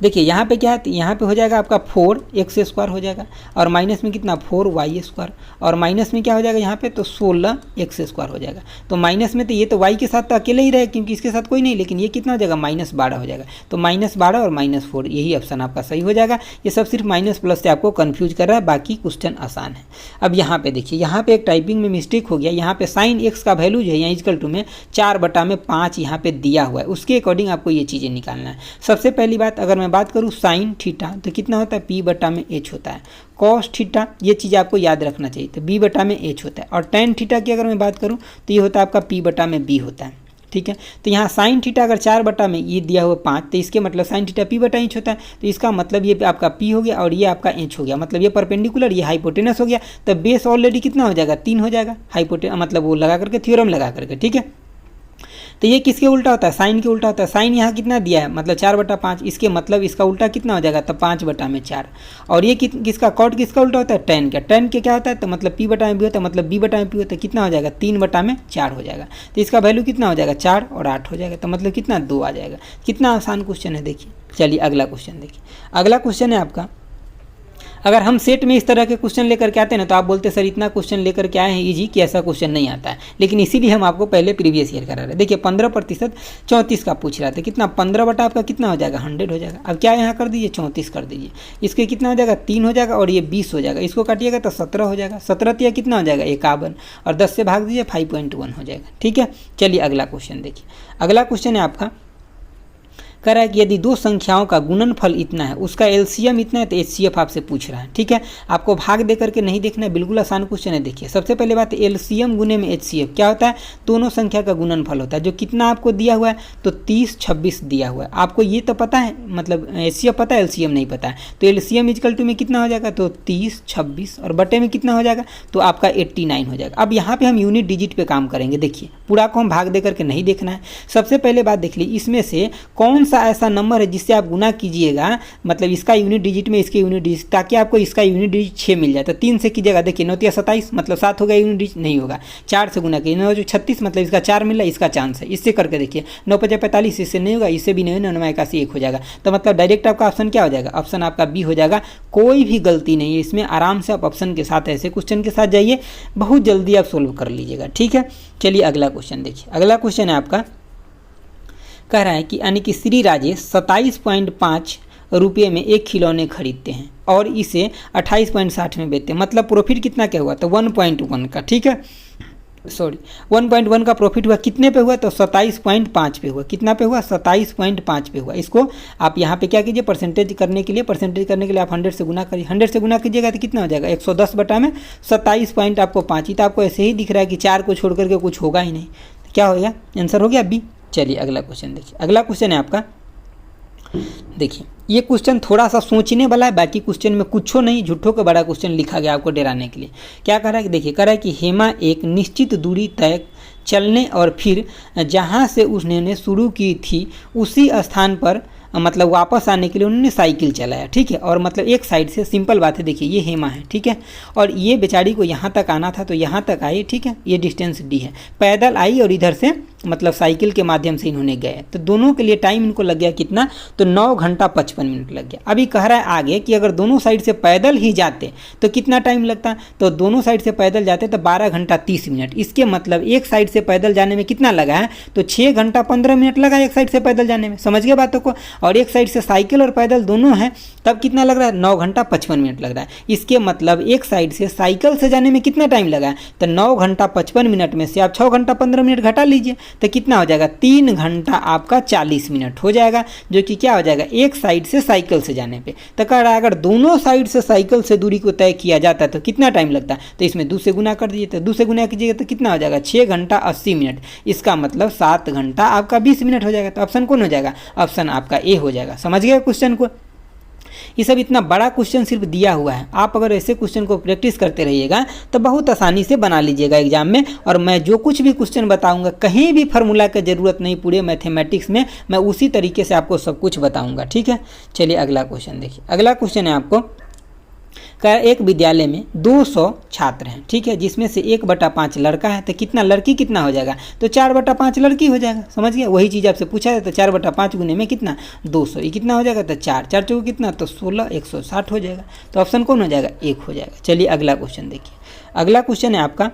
देखिए यहाँ पे क्या है, यहाँ पे हो जाएगा आपका 4x² हो जाएगा, और माइनस में कितना 4y², और माइनस में क्या हो जाएगा यहाँ पे तो 16x² हो जाएगा। तो माइनस में तो ये तो y के साथ तो अकेले ही रहे क्योंकि इसके साथ कोई नहीं, लेकिन ये कितना हो जाएगा -12 हो जाएगा। तो -12 और -4 यही ऑप्शन आपका सही हो जाएगा। ये सब सिर्फ माइनस प्लस से आपको कन्फ्यूज कर रहा है, बाकी क्वेश्चन आसान है। अब यहाँ पे देखिए, यहाँ पे एक टाइपिंग में मिस्टेक हो गया, यहाँ पे साइन x का वैल्यू जो है यहाँ इक्वल टू में 4/5 यहाँ पे दिया हुआ है, उसके अकॉर्डिंग आपको ये चीज़ें निकालना है। सबसे पहली बात अगर मैं बात करूँ साइन थीटा तो कितना होता है p/h होता है, कॉस थीटा ये चीज़ आपको याद रखना चाहिए तो b/h होता है, और टेन थीटा की अगर मैं बात करूँ तो ये होता है आपका p/b होता है। ठीक है, तो यहाँ साइन थीटा अगर 4 में ये दिया हुआ 5, तो इसके मतलब साइन थीटा p/h होता है, तो इसका मतलब ये आपका p हो गया और ये आपका h हो गया, मतलब ये परपेंडिकुलर ये हाइपोटेनस हो गया। तो बेस ऑलरेडी कितना हो जाएगा 3 हो जाएगा, हाइपोटेनस मतलब वो लगा करके थ्योरम लगा करके। ठीक है, तो ये किसके उल्टा होता है, साइन के उल्टा होता है। साइन यहाँ कितना दिया है, मतलब 4/5, इसके मतलब इसका उल्टा कितना हो जाएगा, तो 5/4। और ये किसका, कॉट किसका उल्टा होता है, टेन का। टेन के क्या होता है, तो मतलब P/B होता है, मतलब B/P होता है, कितना हो जाएगा, 3/4 हो जाएगा। तो इसका वैल्यू कितना हो जाएगा, 4 और 8 हो जाएगा, तो मतलब कितना, 2 आ जाएगा। कितना आसान क्वेश्चन है देखिए। चलिए अगला क्वेश्चन देखिए। अगला क्वेश्चन है आपका, अगर हम सेट में इस तरह के क्वेश्चन लेकर के आते हैं ना, तो आप बोलते सर इतना क्वेश्चन लेकर के आए हैं इजी कि ऐसा क्वेश्चन नहीं आता है, लेकिन इसीलिए हम आपको पहले प्रीवियस ईयर करा रहे हैं। देखिए 15% 34 का पूछ रहा था, कितना 15 बटा आपका कितना हो जाएगा, 100 हो जाएगा। अब क्या यहाँ कर दीजिए, 34 कर दीजिए, इसके कितना हो जाएगा, 3 हो जाएगा, और ये 20 हो जाएगा, इसको काटिएगा तो 17 हो जाएगा। 17 कितना हो जाएगा, 51, और 10 से भाग दीजिए 5.1 हो जाएगा। ठीक है, चलिए अगला क्वेश्चन देखिए। अगला क्वेश्चन है आपका, कह रहा है कि यदि दो संख्याओं का गुणनफल इतना है, उसका एलसीएम इतना है, तो एचसीएफ आपसे पूछ रहा है। ठीक है, आपको भाग दे करके नहीं देखना है, बिल्कुल आसान क्वेश्चन है। देखिए सबसे पहले बात, एलसीएम गुने में एचसीएफ क्या होता है, दोनों संख्या का गुणनफल होता है। जो कितना आपको दिया हुआ है, तो 30 26 दिया हुआ है, आपको ये तो पता है, मतलब एचसीएफ पता है, एलसीएम नहीं पता है। तो एलसीएम इक्वल टू में कितना हो जाएगा, तो 30 26, और बटे में कितना हो जाएगा, तो आपका 89 हो जाएगा। अब यहाँ पे हम यूनिट डिजिट पे काम करेंगे। देखिए पूरा को हम भाग दे करके नहीं देखना है। सबसे पहले बात देख ली, इसमें से कौन सा ऐसा नंबर है जिससे आप गुना कीजिएगा, मतलब इसका यूनिट डिजिट में इसके यूनिट डिजिट, ताकि आपको इसका यूनिट डिजिट 6 मिल जाए। तो 3 से कीजिएगा, देखिए 9 × 27 मतलब 7 हो गया, यूनिट डिजिट नहीं होगा। 4 से गुना कीजिए, 9 × 36 मतलब इसका 4 मिल रहा है, इसका चांस है। इससे करके देखिए 9 × 5 = 45, इससे नहीं होगा, इससे भी नहीं, 9 × 9 = 81, 1 हो जाएगा। तो मतलब डायरेक्ट आपका ऑप्शन क्या हो जाएगा, ऑप्शन आपका बी हो जाएगा। कोई भी गलती नहीं है इसमें, आराम से आप ऑप्शन के साथ ऐसे क्वेश्चन के साथ जाइए, बहुत जल्दी आप सोल्व कर लीजिएगा। ठीक है, चलिए अगला क्वेश्चन देखिए। अगला क्वेश्चन है आपका, कह रहा है कि यानी कि श्री राजेश 27.5 रुपये में एक खिलौने खरीदते हैं और इसे 28.60 में बेचते हैं। मतलब प्रॉफिट कितना क्या हुआ, तो 1.1 का। ठीक है, सॉरी 1.1 का प्रॉफिट हुआ, कितने पे हुआ, तो 27.5 पे हुआ। कितना पे हुआ, 27.5 पे हुआ। इसको आप यहाँ पे क्या कीजिए, परसेंटेज करने के लिए आप 100 से गुना करिए। 100 से गुना कीजिएगा तो कितना हो जाएगा, 110 बटा में 27.5। तो आपको ऐसे ही दिख रहा है कि 4 को छोड़ करके कुछ होगा ही नहीं, तो क्या हो गया, आंसर हो गया बी। चलिए अगला क्वेश्चन देखिए। अगला क्वेश्चन है आपका, देखिए ये क्वेश्चन थोड़ा सा सोचने वाला है, बाकी क्वेश्चन में कुछ नहीं, झूठों का बड़ा क्वेश्चन लिखा गया आपको डराने के लिए। क्या कह रहा है कि देखिए, कह रहा है कि हेमा एक निश्चित दूरी तय चलने और फिर जहाँ से उसने शुरू की थी उसी स्थान पर मतलब वापस आने के लिए उन्होंने साइकिल चलाया। ठीक है, और मतलब एक साइड से, सिंपल बात है, देखिए ये हेमा है, ठीक है, और ये बेचारी को यहाँ तक आना था, तो यहाँ तक आई। ठीक है, ये डिस्टेंस डी है, पैदल आई और इधर से मतलब साइकिल के माध्यम से इन्होंने गए, तो दोनों के लिए टाइम इनको लग गया कितना, तो 9 घंटा 55 मिनट लग गया। अभी कह रहा है आगे कि अगर दोनों साइड से पैदल ही जाते तो कितना टाइम लगता, तो दोनों साइड से पैदल जाते तो 12 घंटा 30 मिनट। इसके मतलब एक साइड से पैदल जाने में कितना लगा है, तो 6 घंटा 15 मिनट लगा एक साइड से पैदल जाने में। समझ गए बातों को, और एक साइड से साइकिल और पैदल दोनों हैं, तब कितना लग रहा है, 9 घंटा 55 मिनट लग रहा है। इसके मतलब एक साइड से साइकिल से जाने में कितना टाइम लगा है, तो 9 घंटा 55 मिनट में से आप 6 घंटा 15 मिनट घटा लीजिए, तो कितना हो जाएगा, 3 घंटा आपका 40 मिनट हो जाएगा, जो कि क्या हो जाएगा, एक साइड से साइकिल से जाने पे। तो कह रहा है अगर दोनों साइड से साइकिल से दूरी को तय किया जाता तो कितना टाइम लगता है, तो इसमें 2 से गुना कर दीजिए, तो 2 से गुना कीजिएगा तो कितना हो जाएगा, 6 घंटा 80 मिनट। इसका मतलब 7 घंटा आपका 20 मिनट हो जाएगा। तो ऑप्शन कौन हो जाएगा, ऑप्शन आपका ए हो जाएगा। समझ गए क्वेश्चन को। ये सब इतना बड़ा क्वेश्चन सिर्फ दिया हुआ है, आप अगर ऐसे क्वेश्चन को प्रैक्टिस करते रहिएगा तो बहुत आसानी से बना लीजिएगा एग्जाम में। और मैं जो कुछ भी क्वेश्चन बताऊंगा, कहीं भी फार्मूला की जरूरत नहीं, पूरे मैथमेटिक्स में मैं उसी तरीके से आपको सब कुछ बताऊंगा। ठीक है, चलिए अगला क्वेश्चन देखिए। अगला क्वेश्चन है आपको, एक विद्यालय में 200 छात्र हैं, ठीक है, जिसमें से 1/5 लड़का है, तो कितना लड़की कितना हो जाएगा, तो 4/5 लड़की हो जाएगा। समझ गया, वही चीज़ आपसे पूछा है, तो 4/5 गुने में कितना 200, ये कितना हो जाएगा, तो 4 4 चौको कितना, तो 16, 160 हो जाएगा। तो ऑप्शन कौन हो जाएगा, 1 हो जाएगा। चलिए अगला क्वेश्चन देखिए। अगला क्वेश्चन है आपका,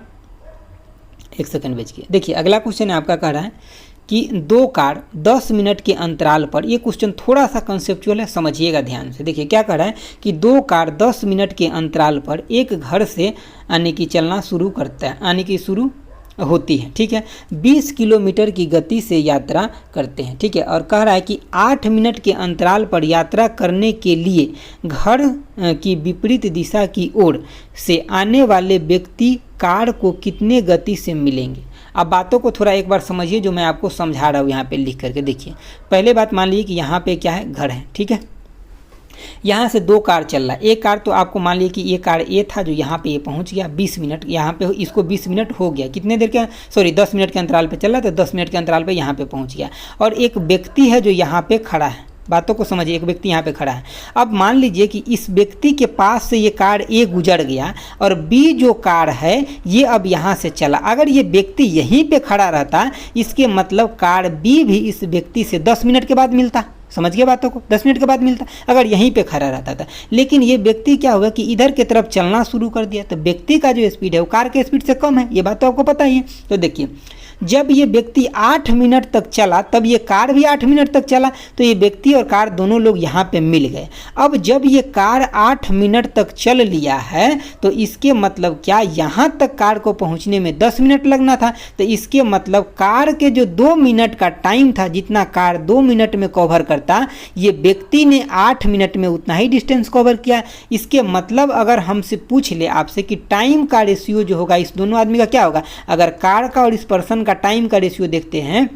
1 सेकंड वेट कीजिए। देखिए अगला क्वेश्चन है आपका, कह रहा है कि 2 कार 10 मिनट के अंतराल पर, ये क्वेश्चन थोड़ा सा कंसेप्चुअल है, समझिएगा ध्यान से। देखिए क्या कर रहा है कि 2 कार 10 मिनट के अंतराल पर एक घर से यानी कि चलना शुरू करता है, यानी कि शुरू होती है, ठीक है, 20 किलोमीटर की गति से यात्रा करते हैं, ठीक है, और कह रहा है कि 8 मिनट के अंतराल पर यात्रा करने के लिए घर की विपरीत दिशा की ओर से आने वाले व्यक्ति कार को कितने गति से मिलेंगे। अब बातों को थोड़ा एक बार समझिए, जो मैं आपको समझा रहा हूँ यहाँ पे लिख करके। देखिए पहले बात मान लीजिए कि यहाँ पे क्या है, घर है, ठीक है, यहाँ से दो कार चल रहा है, एक कार तो आपको मान लिया कि ये कार ए था जो यहाँ पे ये पहुँच गया 20 मिनट, यहाँ पे इसको 20 मिनट हो गया, कितने देर का, सॉरी 10 मिनट के अंतराल पे चल रहा था, 10 मिनट के अंतराल पे यहाँ पे पहुँच गया। और एक व्यक्ति है जो यहाँ पे खड़ा है, बातों को समझिए, एक व्यक्ति यहाँ पे खड़ा है। अब मान लीजिए कि इस व्यक्ति के पास से ये कार ए गुजर गया और बी जो कार है ये अब यहाँ से चला। अगर ये व्यक्ति यहीं पे खड़ा रहता, इसके मतलब कार बी भी इस व्यक्ति से 10 मिनट के बाद मिलता, समझ गए बातों को, 10 मिनट के बाद मिलता अगर यहीं पे खड़ा रहता था। लेकिन ये व्यक्ति क्या हुआ कि इधर की तरफ चलना शुरू कर दिया, तो व्यक्ति का जो स्पीड है वो कार के स्पीड से कम है, ये बात तो आपको पता ही है। तो देखिए जब ये व्यक्ति 8 मिनट तक चला तब ये कार भी 8 मिनट तक चला, तो ये व्यक्ति और कार दोनों लोग यहाँ पे मिल गए। अब जब ये कार 8 मिनट तक चल लिया है तो इसके मतलब क्या, यहाँ तक कार को पहुँचने में 10 मिनट लगना था, तो इसके मतलब कार के जो 2 मिनट का टाइम था, जितना कार 2 मिनट में कवर करता, ये व्यक्ति ने 8 मिनट में उतना ही डिस्टेंस कवर किया। इसके मतलब अगर हमसे पूछ ले आपसे कि टाइम का रेशियो जो होगा इस दोनों आदमी का क्या होगा, अगर कार का और इस पर्सन का टाइम का रेशियो देखते हैं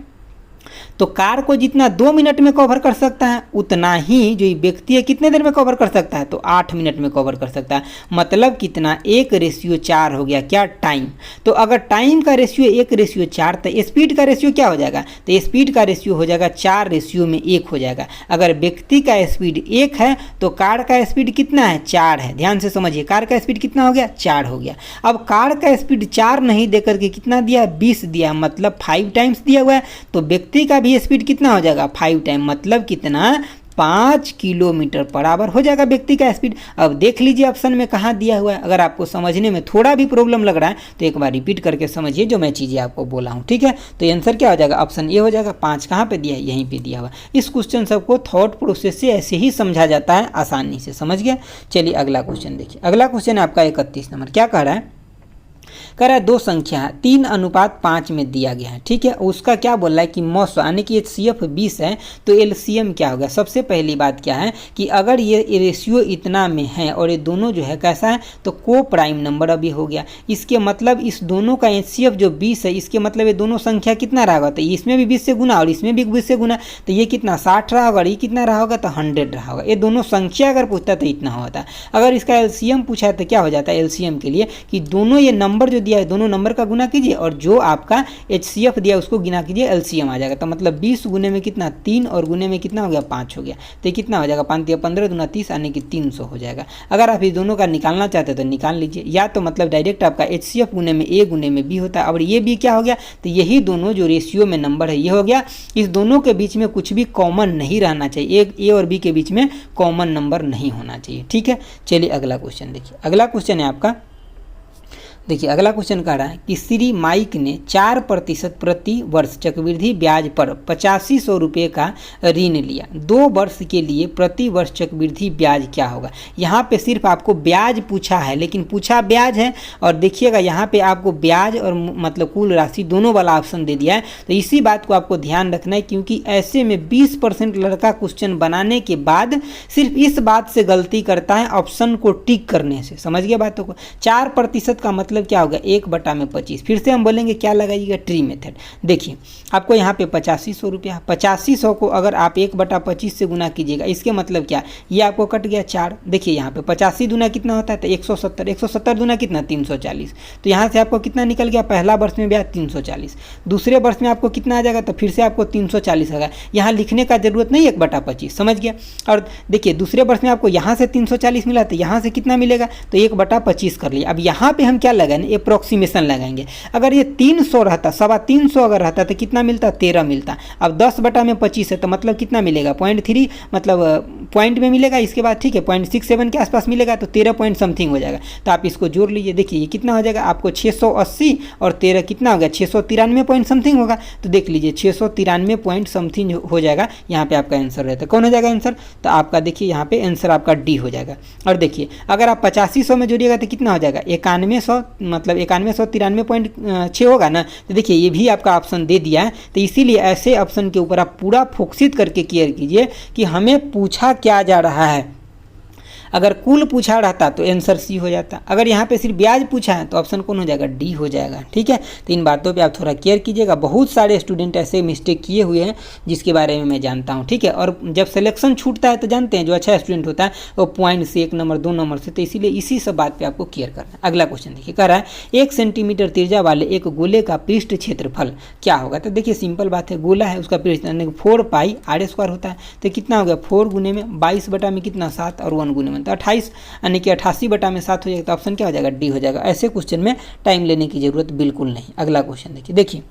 तो कार को जितना 2 मिनट में कवर कर सकता है उतना ही जो व्यक्ति है कितने देर में कवर कर सकता है, तो 8 मिनट में कवर कर सकता है। मतलब कितना, 1:4 हो गया क्या, टाइम। तो अगर टाइम का रेशियो 1:4 तो स्पीड का रेशियो क्या हो जाएगा, तो स्पीड का रेशियो हो जाएगा 4:1 हो जाएगा। अगर व्यक्ति का स्पीड 1 है तो कार का स्पीड कितना है, 4 है। ध्यान से समझिए, कार का स्पीड कितना हो गया, 4 हो गया। अब कार का स्पीड 4 नहीं दे करके कितना दिया, 20 दिया, मतलब 5 टाइम्स दिया हुआ है। तो व्यक्ति का भी स्पीड कितना हो जाएगा, 5 टाइम, मतलब कितना, 5 किलोमीटर बराबर हो जाएगा व्यक्ति का स्पीड। अब देख लीजिए ऑप्शन में कहाँ दिया हुआ है। अगर आपको समझने में थोड़ा भी प्रॉब्लम लग रहा है तो एक बार रिपीट करके समझिए जो मैं चीज़ें आपको बोला हूँ, ठीक है। तो आंसर क्या हो जाएगा, ऑप्शन ए हो जाएगा। 5 कहाँ पे दिया है, यहीं पे दिया हुआ। इस क्वेश्चन सबको थॉट प्रोसेस से ऐसे ही समझा जाता है, आसानी से, समझ गया। चलिए अगला क्वेश्चन देखिए। अगला क्वेश्चन है आपका 31 नंबर। क्या कह रहा है, कह रहा है दो संख्या 3:5 में दिया गया है, ठीक है। उसका क्या बोल रहा है कि मौसम यानी कि HCF 20 है तो LCM क्या होगा। सबसे पहली बात क्या है कि अगर ये रेशियो इतना में है और ये दोनों जो है कैसा है, तो को प्राइम नंबर अभी हो गया। इसके मतलब इस दोनों का HCF जो 20 है, इसके मतलब ये दोनों संख्या कितना रहा होगा, तो इसमें भी 20 से गुना और इसमें भी 20 से गुना, तो ये कितना 60 रहा होगा और ये कितना रहा होगा, तो 100 रहा होगा। ये दोनों संख्या अगर पूछता तो इतना होता। अगर इसका LCM पूछा है तो क्या हो जाता है, LCM के लिए कि दोनों ये नंबर जो दिया है दोनों नंबर का गुना कीजिए और जो आपका HCF दिया उसको गिना कीजिए, LCM आ जाएगा। तो मतलब 20 गुने में कितना, 3 और गुने में कितना हो गया, 5 हो गया। तो कितना हो जाएगा, 5 या 15 दूना 30 यानी कि 300 हो जाएगा। अगर आप इस दोनों का निकालना चाहते हैं तो निकाल लीजिए, या तो मतलब डायरेक्ट आपका HCF गुने में A गुने में B होता है। और ये B क्या हो गया, तो यही दोनों जो रेशियो में नंबर है ये हो गया। इस दोनों के बीच में कुछ भी कॉमन नहीं रहना चाहिए, एक A और B के बीच में कॉमन नंबर नहीं होना चाहिए, ठीक है। चलिए अगला क्वेश्चन देखिए। अगला क्वेश्चन है आपका, देखिए अगला क्वेश्चन कह रहा है कि श्री माइक ने 4% प्रति वर्ष चक्रवृद्धि ब्याज पर 8500 रुपये का ऋण लिया। 2 वर्ष के लिए प्रति वर्ष चक्रवृद्धि ब्याज क्या होगा। यहाँ पे सिर्फ आपको ब्याज पूछा है, लेकिन पूछा ब्याज है और देखिएगा यहाँ पे आपको ब्याज और मतलब कुल राशि दोनों वाला ऑप्शन दे दिया है। तो इसी बात को आपको ध्यान रखना है, क्योंकि ऐसे में 20% लड़का क्वेश्चन बनाने के बाद सिर्फ इस बात से गलती करता है, ऑप्शन को टिक करने से। समझ गया बातों को। 4% का मतलब क्या होगा, 1/25। फिर से हम बोलेंगे क्या लगाइएगा, ट्री मेथड। देखिए आपको यहाँ पे 8500 रुपया, 8500 को अगर आप 1/25 से गुना कीजिएगा, इसके मतलब क्या, ये आपको कट गया 4। देखिए यहाँ पे 85 दूना कितना होता है, तो 170, 170 दूना कितना, 340। तो यहाँ से आपको कितना निकल गया, पहला वर्ष में ब्याज 340, दूसरे वर्ष में आपको कितना आ जाएगा, तो फिर से आपको 340 आएगा। यहाँ लिखने का जरूरत नहीं 1/25, समझ गया। और देखिए दूसरे वर्ष में आपको यहाँ से 340 मिला, तो यहाँ से कितना मिलेगा, तो 1/25 कर लिया। अब यहाँ पे हम क्या लगाएंगे, अप्रोक्सीमेशन लगाएंगे। अगर ये 300 रहता, 325 अगर रहता तो कितना मिलता, 13 मिलता। अब 10/25 है तो मतलब कितना मिलेगा, 0.3, मतलब पॉइंट में मिलेगा। इसके बाद ठीक है 0.67 के आसपास मिलेगा, तो 13 पॉइंट समथिंग हो जाएगा। तो आप इसको जोड़ लीजिए, देखिए ये कितना हो जाएगा आपको, 680 और 13 कितना हो गया, 693 पॉइंट समथिंग होगा। तो देख लीजिए 693 पॉइंट समथिंग हो जाएगा। यहाँ पे आपका आंसर रहता है, कौन हो जाएगा आंसर, तो आपका देखिए यहाँ पे आंसर आपका डी हो जाएगा। और देखिए अगर आप 8500 में जोड़िएगा तो कितना हो जाएगा, 9100, मतलब 9193.6 होगा ना। तो देखिए ये भी आपका ऑप्शन दे दिया है। तो इसीलिए ऐसे ऑप्शन के ऊपर आप पूरा फोकसित करके क्लियर कीजिए कि हमें पूछा क्या जा रहा है। अगर कुल पूछा रहता तो आंसर सी हो जाता, अगर यहाँ पे सिर्फ ब्याज पूछा है तो ऑप्शन कौन हो जाएगा, डी हो जाएगा। ठीक है, तो इन बातों पे आप थोड़ा केयर कीजिएगा। बहुत सारे स्टूडेंट ऐसे मिस्टेक किए हुए हैं जिसके बारे में मैं जानता हूँ। ठीक है, और जब सिलेक्शन छूटता है तो जानते हैं जो अच्छा स्टूडेंट होता है वो पॉइंट से 1 नंबर 2 नंबर से, तो इसीलिए इसी सब बात पे आपको केयर करना है। अगला क्वेश्चन देखिए, कह रहा है 1 सेंटीमीटर त्रिज्या वाले एक गोले का पृष्ठ क्षेत्रफल क्या होगा। तो देखिए सिंपल बात है, गोला है उसका पृष्ठ 4 पाई r स्क्वायर होता है, तो कितना हो गया 4 गुने में 22 बटा में कितना 7 और 1 गुने में तो 28, यानी कि 88 बटा में 7 हो जाएगा। तो ऑप्शन क्या हो जाएगा, डी हो जाएगा। ऐसे क्वेश्चन में टाइम लेने की जरूरत बिल्कुल नहीं। अगला क्वेश्चन देखिए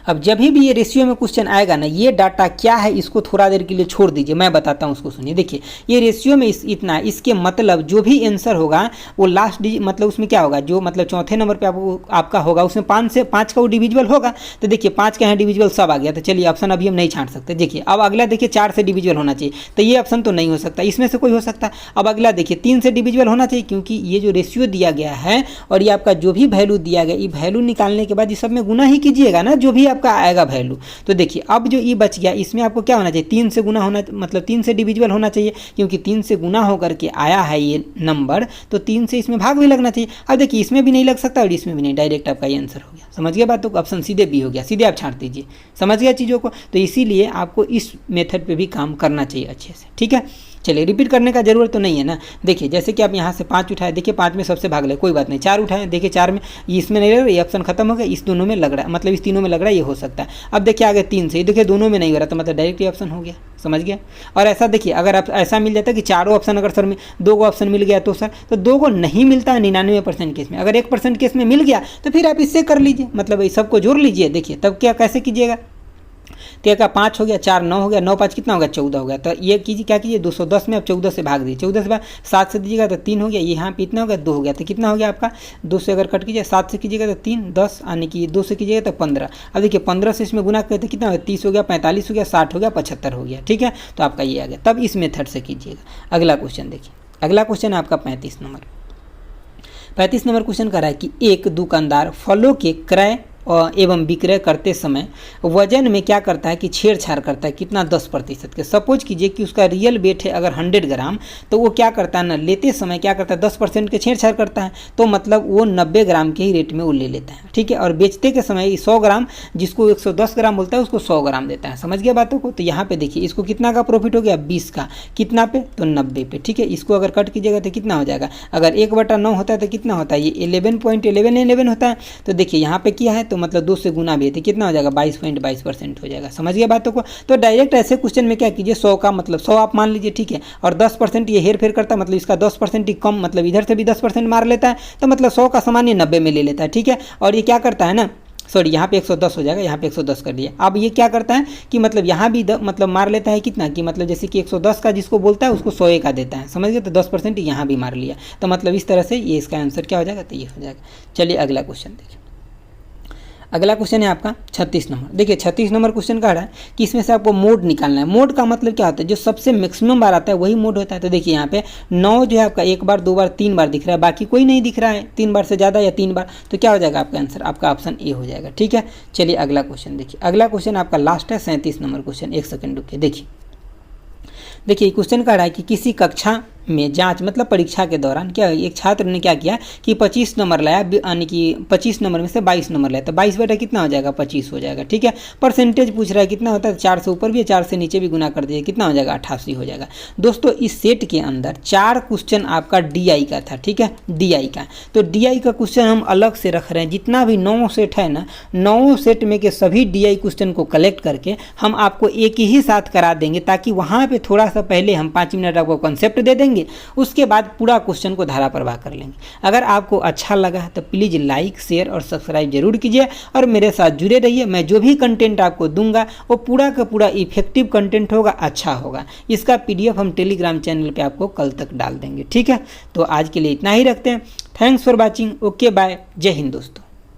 अब जब भी ये रेशियो में क्वेश्चन आएगा ना, ये डाटा क्या है इसको थोड़ा देर के लिए छोड़ दीजिए, मैं बताता हूँ उसको सुनिए। देखिए ये रेशियो में इतना, इसके मतलब जो भी आंसर होगा वो लास्ट डिजिट मतलब उसमें क्या होगा, जो मतलब चौथे नंबर पे आपका होगा उसमें 5 का वो डिविजिबल होगा। तो देखिए 5 का यहाँ डिविजिबल सब आ गया, तो चलिए ऑप्शन अभी हम नहीं छांट सकते। देखिए अब अगला देखिए 4 से डिविजिबल होना चाहिए, तो ये ऑप्शन तो नहीं हो सकता, इसमें से कोई हो सकता। अब अगला देखिए 3 से डिविजिबल होना चाहिए, क्योंकि ये जो रेशियो दिया गया है और ये आपका जो भी वैल्यू दिया गया, ये वैल्यू निकालने के बाद ये सब में गुना ही कीजिएगा ना, जो भी आपका आएगा वैल्यू। तो देखिए अब जो ई बच गया इसमें आपको क्या होना चाहिए, 3 से गुना होना, मतलब 3 से डिविजिबल होना चाहिए, क्योंकि 3 से गुना होकर के आया है ये नंबर, तो 3 से इसमें भाग भी लगना चाहिए। अब देखिए इसमें भी नहीं लग सकता और इसमें भी नहीं, डायरेक्ट आपका ये आंसर हो गया। समझ गया बात, तो ऑप्शन सीधे बी हो गया, सीधे आप छांट दीजिए। समझ गया चीज़ों को, तो इसीलिए आपको इस मेथड पे भी काम करना चाहिए अच्छे से। ठीक है, चलिए रिपीट करने का जरूरत तो नहीं है ना। देखिए जैसे कि आप यहाँ से 5 उठाए, देखिए 5 में सबसे भाग ले, कोई बात नहीं। 4 उठाए, देखिए 4 में इसमें नहीं लग रहा, ये ऑप्शन खत्म हो गया, इस दोनों में लग रहा है, मतलब इस तीनों में लग रहा है, ये हो सकता है। अब देखिए आगे 3 से, देखिए दोनों में नहीं हो रहा, तो मतलब डायरेक्ट ये ऑप्शन हो गया। समझ गया। और ऐसा देखिए अगर आप ऐसा मिल जाता है कि चारों ऑप्शन अगर सर में 2 ऑप्शन मिल गया तो सर, तो 2 को नहीं मिलता है 99% केस में। अगर 1% केस में मिल गया तो फिर आप इससे कर लीजिए, मतलब इस सबको जोड़ लीजिए। देखिए तब क्या कैसे कीजिएगा, तो का 5 हो गया, 4 9 हो गया, 9 5 कितना हो गया 14 हो गया। तो ये कीजिए क्या कीजिए 210 में आप 14 से भाग दीजिए, 14 से भाग 7 से दीजिएगा तो 3 हो गया, यहाँ पे इतना हो गया 2 हो गया, तो कितना हो गया आपका 2 से अगर कट कीजिए 7 से कीजिएगा तो 3 10, यानी कि 2 से कीजिएगा तो 15। अब देखिए 15 से इसमें गुना करते कितना हो गया 30 हो गया, 45 हो गया, 60 हो गया, 75 हो गया। ठीक है, तो आपका ये आ गया। तब इस मेथड से कीजिएगा। अगला क्वेश्चन देखिए, अगला क्वेश्चन है आपका 35 नंबर। 35 नंबर क्वेश्चन कर रहा है कि एक दुकानदार फलों के क्रय एवं विक्रय करते समय वजन में क्या करता है कि छेड़छाड़ करता है, कितना 10% के। सपोज कीजिए कि उसका रियल वेट है अगर 100 ग्राम, तो वो क्या करता है ना, लेते समय क्या करता है 10% के छेड़छाड़ करता है, तो मतलब वो 90 ग्राम के ही रेट में वो ले लेता है। ठीक है, और बेचते के समय 100 ग्राम जिसको 110 ग्राम बोलता है उसको 100 ग्राम देता है। समझ गया बातों को। तो यहाँ पे देखिए इसको कितना का प्रॉफिट हो गया 20 का, कितना पे तो 90 पे। ठीक है, इसको अगर कट कीजिएगा तो कितना हो जाएगा, अगर 1/9 होता है तो कितना होता है ये 11.1111 होता है। तो देखिए यहाँ पे क्या है, तो मतलब 2 से गुना भी है तो कितना हो जाएगा 22.22% हो जाएगा। समझ गया बातों को। तो डायरेक्ट ऐसे क्वेश्चन में क्या कीजिए 100 का मतलब 100 आप मान लीजिए। ठीक है, और 10% ये हेर फेर करता है, मतलब इसका 10% ही कम, मतलब इधर से भी 10% मार लेता है, तो मतलब 100 का सामान ये 90 में ले लेता है। ठीक है, और ये क्या करता है ना, सॉरी यहाँ पे 110 हो जाएगा, यहाँ पे 110 कर दिया। अब ये क्या करता है कि मतलब यहाँ भी मतलब मार लेता है कितना, कि मतलब जैसे कि 110 का जिसको बोलता है उसको 100 का देता है। समझ गए, तो 10% यहाँ भी मार लिया, तो मतलब इस तरह से ये इसका आंसर क्या हो जाएगा, तो ये हो जाएगा। चलिए अगला क्वेश्चन देखिए। अगला क्वेश्चन है आपका 36 नंबर। देखिए 36 नंबर क्वेश्चन कह रहा है कि इसमें से आपको मोड निकालना है। मोड का मतलब क्या होता है, जो सबसे मैक्सिमम बार आता है वही मोड होता है। तो देखिए यहाँ पे 9 जो है आपका 1 बार 2 बार 3 बार दिख रहा है, बाकी कोई नहीं दिख रहा है 3 बार से ज़्यादा या 3 बार, तो क्या हो जाएगा आपका आंसर, आपका ऑप्शन ए हो जाएगा। ठीक है, चलिए अगला क्वेश्चन देखिए। अगला क्वेश्चन आपका लास्ट है 37 नंबर क्वेश्चन। 1 सेकंड रुकिए। देखिए क्वेश्चन कह रहा है कि किसी कक्षा में जांच मतलब परीक्षा के दौरान क्या एक छात्र ने क्या किया कि 25 नंबर लाया, यानी कि 25 नंबर में से 22 नंबर लाया, तो 22 बटा कितना हो जाएगा 25 हो जाएगा। ठीक है, परसेंटेज पूछ रहा है कितना होता है, 4 से ऊपर भी है 4 से नीचे भी गुना कर दीजिए, कितना हो जाएगा 88 हो जाएगा। दोस्तों इस सेट के अंदर 4 क्वेश्चन आपका DI का था। ठीक है, DI का, तो DI का क्वेश्चन हम अलग से रख रहे हैं। जितना भी 9 सेट है ना, 9 सेट में के सभी DI क्वेश्चन को कलेक्ट करके हम आपको एक ही साथ करा देंगे, ताकि वहाँ पर थोड़ा सा पहले हम 5 मिनट आपको कॉन्सेप्ट दे देंगे, उसके बाद पूरा क्वेश्चन को धारा प्रवाह कर लेंगे। अगर आपको अच्छा लगा तो प्लीज़ लाइक शेयर और सब्सक्राइब जरूर कीजिए और मेरे साथ जुड़े रहिए। मैं जो भी कंटेंट आपको दूंगा वो पूरा का पूरा इफेक्टिव कंटेंट होगा, अच्छा होगा। इसका PDF हम टेलीग्राम चैनल पे आपको कल तक डाल देंगे। ठीक है, तो आज के लिए इतना ही रखते हैं। Thanks for watching. Okay bye, जय हिंद दोस्तों।